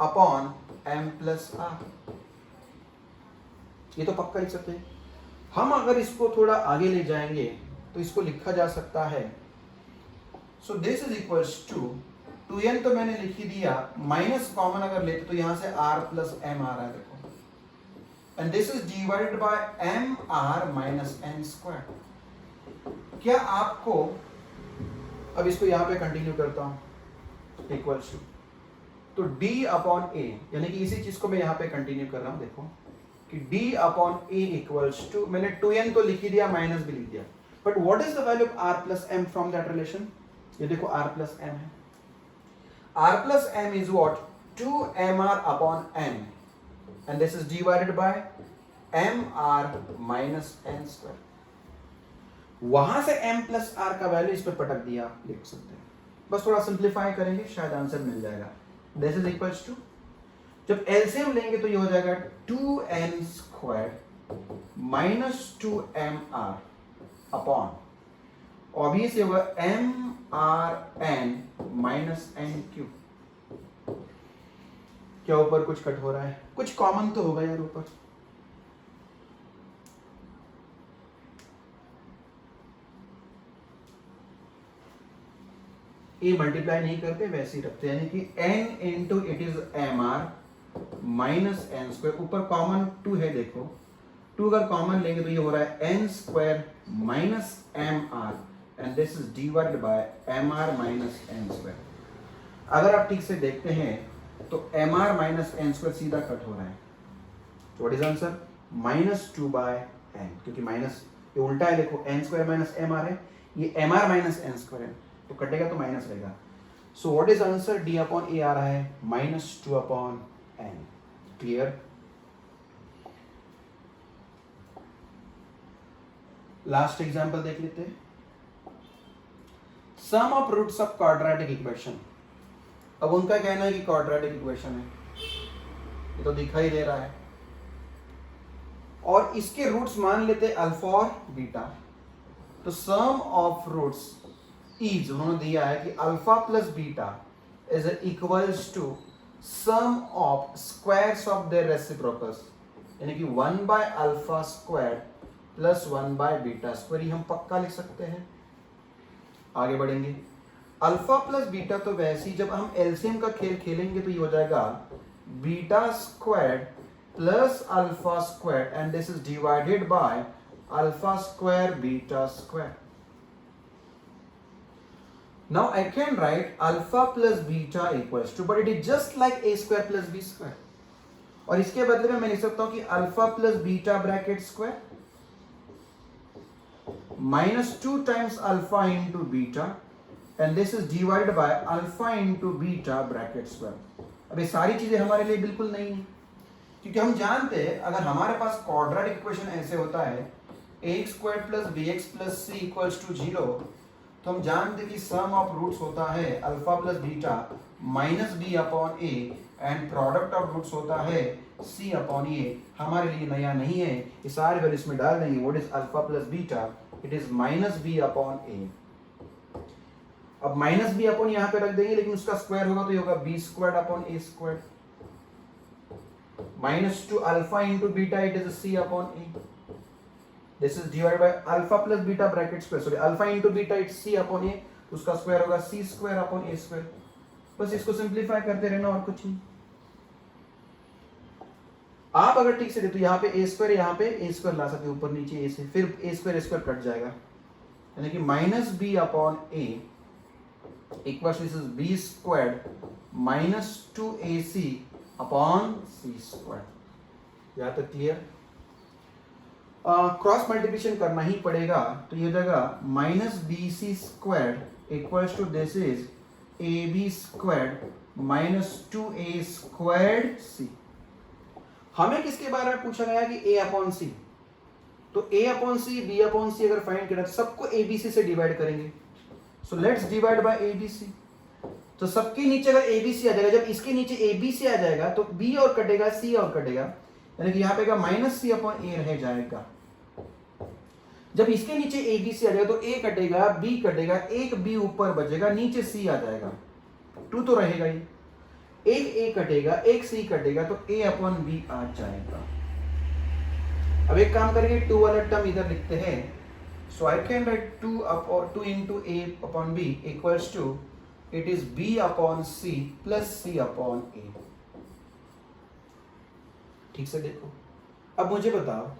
upon m plus r, ये तो पक्का लिख सकते हैं। हम अगर इसको थोड़ा आगे ले जाएंगे तो इसको लिखा जा सकता है, so this is equals to 2n तो मैंने लिख ही दिया, माइनस कॉमन अगर लेते तो यहां से r प्लस m आ रहा है देखो, and this is divided bye mr minus n²। क्या आपको, अब इसको यहां पे कंटिन्यू करता हूं, इक्वल्स टू, तो d अपॉन a, यानी कि इसी चीज को मैं यहाँ पे कंटिन्यू कर रहा हूँ, देखो कि d upon a equals to, मैंने 2n तो लिख ही दिया, माइनस भी लिख दिया, but what is the value of r plus m from that relation? ये देखो r प्लस m है, r plus m is what 2mr upon n, and this is divided bye mr minus n²। वहां से m plus r का value इस पे पटक दिया, लिख सकते हैं, बस थोड़ा सिंप्लीफाई करेंगे, शायद आंसर मिल जाएगा। दिस इज इक्वल्स टू, जब एलसीएम लेंगे तो ये हो जाएगा 2n² minus 2mr upon, obviously होगा mrn माइनस n³। क्या ऊपर कुछ कट हो रहा है? कुछ कॉमन तो होगा यार ऊपर, ये मल्टीप्लाई नहीं करते, वैसे ही रखते, यानी कि n into it is mr minus n², ऊपर कॉमन 2 है, देखो 2 अगर कॉमन लेंगे तो ये हो रहा है n² minus mr, and this is divided bye mr minus n²। अगर आप ठीक से देखते हैं तो mr माइनस n² सीधा कट हो रहा है, तो व्हाट इज आंसर? -2/n, क्योंकि माइनस ये उल्टा है, देखो n² माइनस mr है, ये mr माइनस n² है, तो कटेगा तो माइनस रहेगा। So what is answer? d upon a आ रहा है -2/n। क्लियर? लास्ट एग्जांपल देख लेते हैं, sum of roots of quadratic equation. अब उनका कहना है कि क्वाड्रेटिक इक्वेशन है, ये तो दिखाई दे रहा है, और इसके रूट्स मान लेते हैं अल्फा और बीटा, तो सम ऑफ रूट्स इज, उन्होंने दिया है कि alpha plus beta is equals to sum of squares of their reciprocals, यानी कि 1/α² प्लस 1/β², ये हम पक्का लिख सकते हैं। आगे बढ़ेंगे, अल्फा प्लस बीटा तो वैसे ही जब हम एलसीएम का खेल खेलेंगे तो ये हो जाएगा β² plus α², and this is divided by α² β²। Now I can write alpha plus beta equals to, but it is just like a² plus b², और इसके बदले में मैं लिख सकता हूं कि alpha plus beta bracket square -2 times alpha into beta, and this is divided by alpha into beta bracket square. अब ये सारी चीजें हमारे लिए बिल्कुल नहीं है, क्योंकि हम जानते हैं अगर हमारे पास क्वाड्रेटिक इक्वेशन ऐसे होता है ax² plus bx plus c equals to 0, तो हम जानते कि सम ऑफ रूट्स होता है alpha plus beta minus B upon a, and product of roots होता है सी अपॉन ए। हमारे लिए नया नहीं है, ये सारे वैल्यू इसमें डाल देंगे। What is alpha plus beta? It is minus B upon A. अब माइनस बी अपॉन यहाँ पे रख देंगे, लेकिन उसका स्क्वायर होगा तो ये होगा बी² अपॉन ए²। -2 alpha into beta, it is c upon a. This is divide by alpha plus beta bracket square, sorry alpha into beta it's c upon a, तो उसका स्क्वायर होगा c square upon a square. बस इसको simplify करते रहना और कुछ नहीं. आप अगर ठीक से देखो तो यहाँ पे a स्क्वायर, यहाँ पे a स्क्वायर ला सकते हो ऊपर नीचे a से, फिर a स्क्वायर कट जाएगा, यानी कि minus B upon a equal to this is b square minus 2ac upon c square. यहाँ तक क्लियर? क्रॉस मल्टीप्लिकेशन करना ही पड़ेगा, तो ये जगह minus B C square equals to this is A B square minus 2a squared C. हमें किसके बारे में पूछा गया कि a अपॉन सी, तो a upon C b upon C अगर फाइंड करें तो सबको a b c से डिवाइड करेंगे. So let's divide by a b c. तो सबके नीचे अगर a b c आ जाएगा, जब इसके नीचे a b c आ जाएगा तो b और कटेगा c और कटेगा, यानी कि यहाँ पे माइनस सी अपॉन a रह जाएगा. जब इसके नीचे a b c आ जाएगा तो a कटेगा b कटेगा, एक b ऊपर बचेगा, नीचे c आ जाएगा, 2 तो रहेगा ही, एक a कटेगा एक c कटेगा, तो a अपॉन b आ जाएगा. अब एक काम करेंगे, 2 वाला टर्म इधर लिखते हैं. So I can write 2 into a upon b equals to it is b upon c plus c upon a. ठीक से देखो. अब मुझे बताओ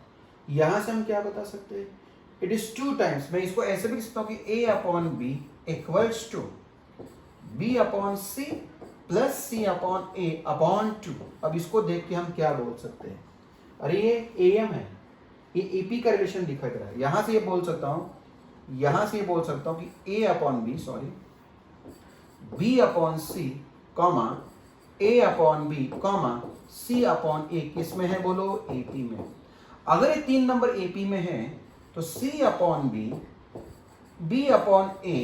यहां से हम क्या बता सकते हैं? इट इज 2 टाइम्स, मैं इसको ऐसे भी लिख सकता हूं कि a upon b equals to b upon c plus c upon a upon 2. अब इसको देख के हम क्या बोल सकते हैं? अरे ये am है, ये AP का रिलेशन दिखाई दे रहा है. यहां से ये बोल सकता हूं, यहां से ये बोल सकता हूं कि a upon b, sorry b upon c comma a upon b comma c upon a किस में है बोलो? AP में. अगर ये 3 नंबर AP में है तो c upon b, b upon a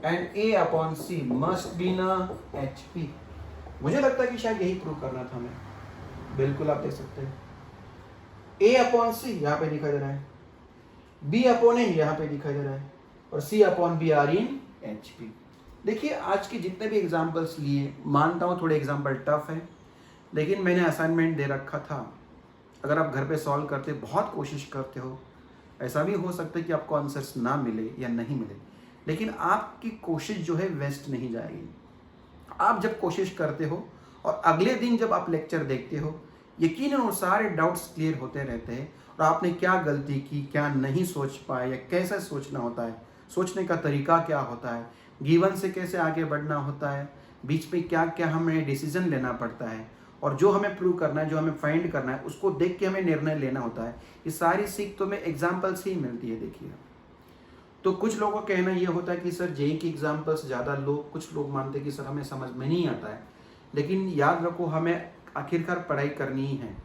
and a upon c must be ना HP. मुझे लगता है कि शायद यही प्रूव करना था हमें. बिल्कुल आप देख सकते हैं a अपॉन c यहाँ पे दिखाई दे रहा है, b अपॉन a यहाँ पे दिखाई दे रहा है, और c upon b are in HP. देखिए आज के जितने भी एग्जाम्पल्स लिए, मानता हूँ थोड़े एग्जाम्पल टफ है, लेकिन मैंने असाइनमेंट दे रखा था. अगर आप घर पे सॉल्व करते, बहुत कोशिश करते हो, ऐसा भी हो सकता है कि आपको आंसर्स ना मिले या नहीं मिले, लेकिन आपकी कोशिश जो है वेस्ट नहीं जाएगी. आप जब कोशिश करते हो और अगले दिन जब आप लेक्चर देखते हो, यकीनन वो सारे डाउट्स क्लियर होते रहते हैं, और आपने क्या गलती की, क्या नहीं सोच पाए, या कैसे सोचना होता है, सोचने का तरीका क्या होता है, गिवन से कैसे आगे बढ़ना होता है, बीच में क्या क्या हमें डिसीजन लेना पड़ता है, और जो हमें प्रूव करना है, जो हमें फाइंड करना है, उसको देख के हमें निर्णय लेना होता है. ये सारी सीख तो में एग्जाम्पल्स ही मिलती है. देखिए, तो कुछ लोगों का कहना ये होता है कि सर जेई की एग्जाम्पल्स ज़्यादा लो, कुछ लोग मानते हैं कि सर हमें समझ में नहीं आता है. लेकिन याद रखो, हमें आखिरकार पढ़ाई करनी ही है.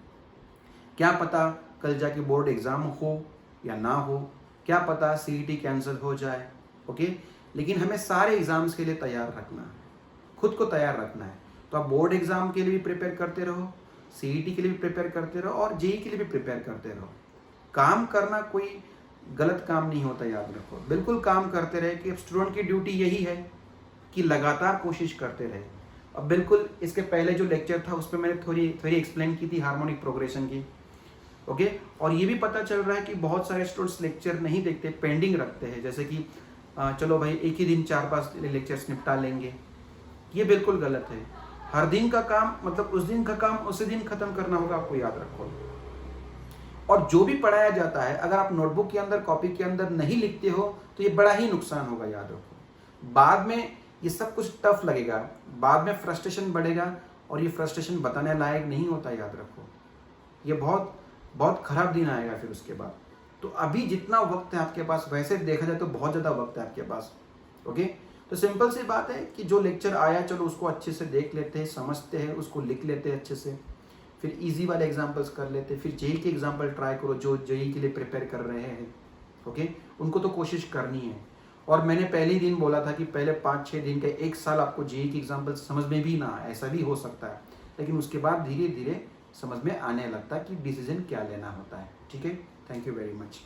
क्या पता कल जाके बोर्ड एग्ज़ाम हो या ना हो, क्या पता CET कैंसिल हो जाए, ओके. लेकिन हमें सारे एग्ज़ाम्स के लिए तैयार रखना है, खुद को तैयार रखना है. तो आप बोर्ड एग्ज़ाम के लिए भी प्रिपेयर करते रहो, CET के लिए भी प्रिपेयर करते रहो, और जेई के लिए भी प्रिपेयर करते रहो. काम करना कोई गलत काम नहीं होता, याद रखो. बिल्कुल काम करते रहे, कि स्टूडेंट की ड्यूटी यही है कि लगातार कोशिश करते रहे. अब बिल्कुल इसके पहले जो लेक्चर था उस पर मैंने थोड़ी एक्सप्लेन की थी हार्मोनिक प्रोग्रेशन की, ओके. और ये भी पता चल रहा है कि बहुत सारे स्टूडेंट्स लेक्चर नहीं देखते, पेंडिंग रखते हैं, जैसे कि चलो भाई एक ही दिन 4-5 लेक्चर्स निपटा लेंगे. ये बिल्कुल गलत है. हर दिन का काम, मतलब उस दिन का काम उसी दिन खत्म करना होगा, आपको याद रखो. और जो भी पढ़ाया जाता है, अगर आप नोटबुक के अंदर, कॉपी के अंदर नहीं लिखते हो, तो ये बड़ा ही नुकसान होगा, याद रखो. बाद में ये सब कुछ टफ लगेगा, बाद में फ्रस्ट्रेशन बढ़ेगा, और ये फ्रस्ट्रेशन बताने लायक नहीं होता, याद रखो. ये बहुत बहुत खराब दिन आएगा फिर उसके बाद. तो अभी जितना वक्त है आपके पास, वैसे देखा जाए तो बहुत ज़्यादा वक्त है आपके पास, ओके. तो सिंपल सी बात है कि जो लेक्चर आया, चलो उसको अच्छे से देख लेते हैं, समझते हैं, उसको लिख लेते हैं अच्छे से, फिर इजी वाले एग्जाम्पल्स कर लेते हैं, फिर जेई के एग्जाम्पल ट्राई करो, जो जेई के लिए प्रिपेयर कर रहे हैं, ओके. उनको तो कोशिश करनी है. और मैंने पहले ही दिन बोला था कि पहले 5-6 दिन का 1 साल आपको जेई की एग्जाम्पल समझ में भी ना आए, ऐसा भी हो सकता है, लेकिन उसके बाद धीरे धीरे समझ में आने लगता है कि डिसीजन क्या लेना होता है. ठीक है. Thank you very much.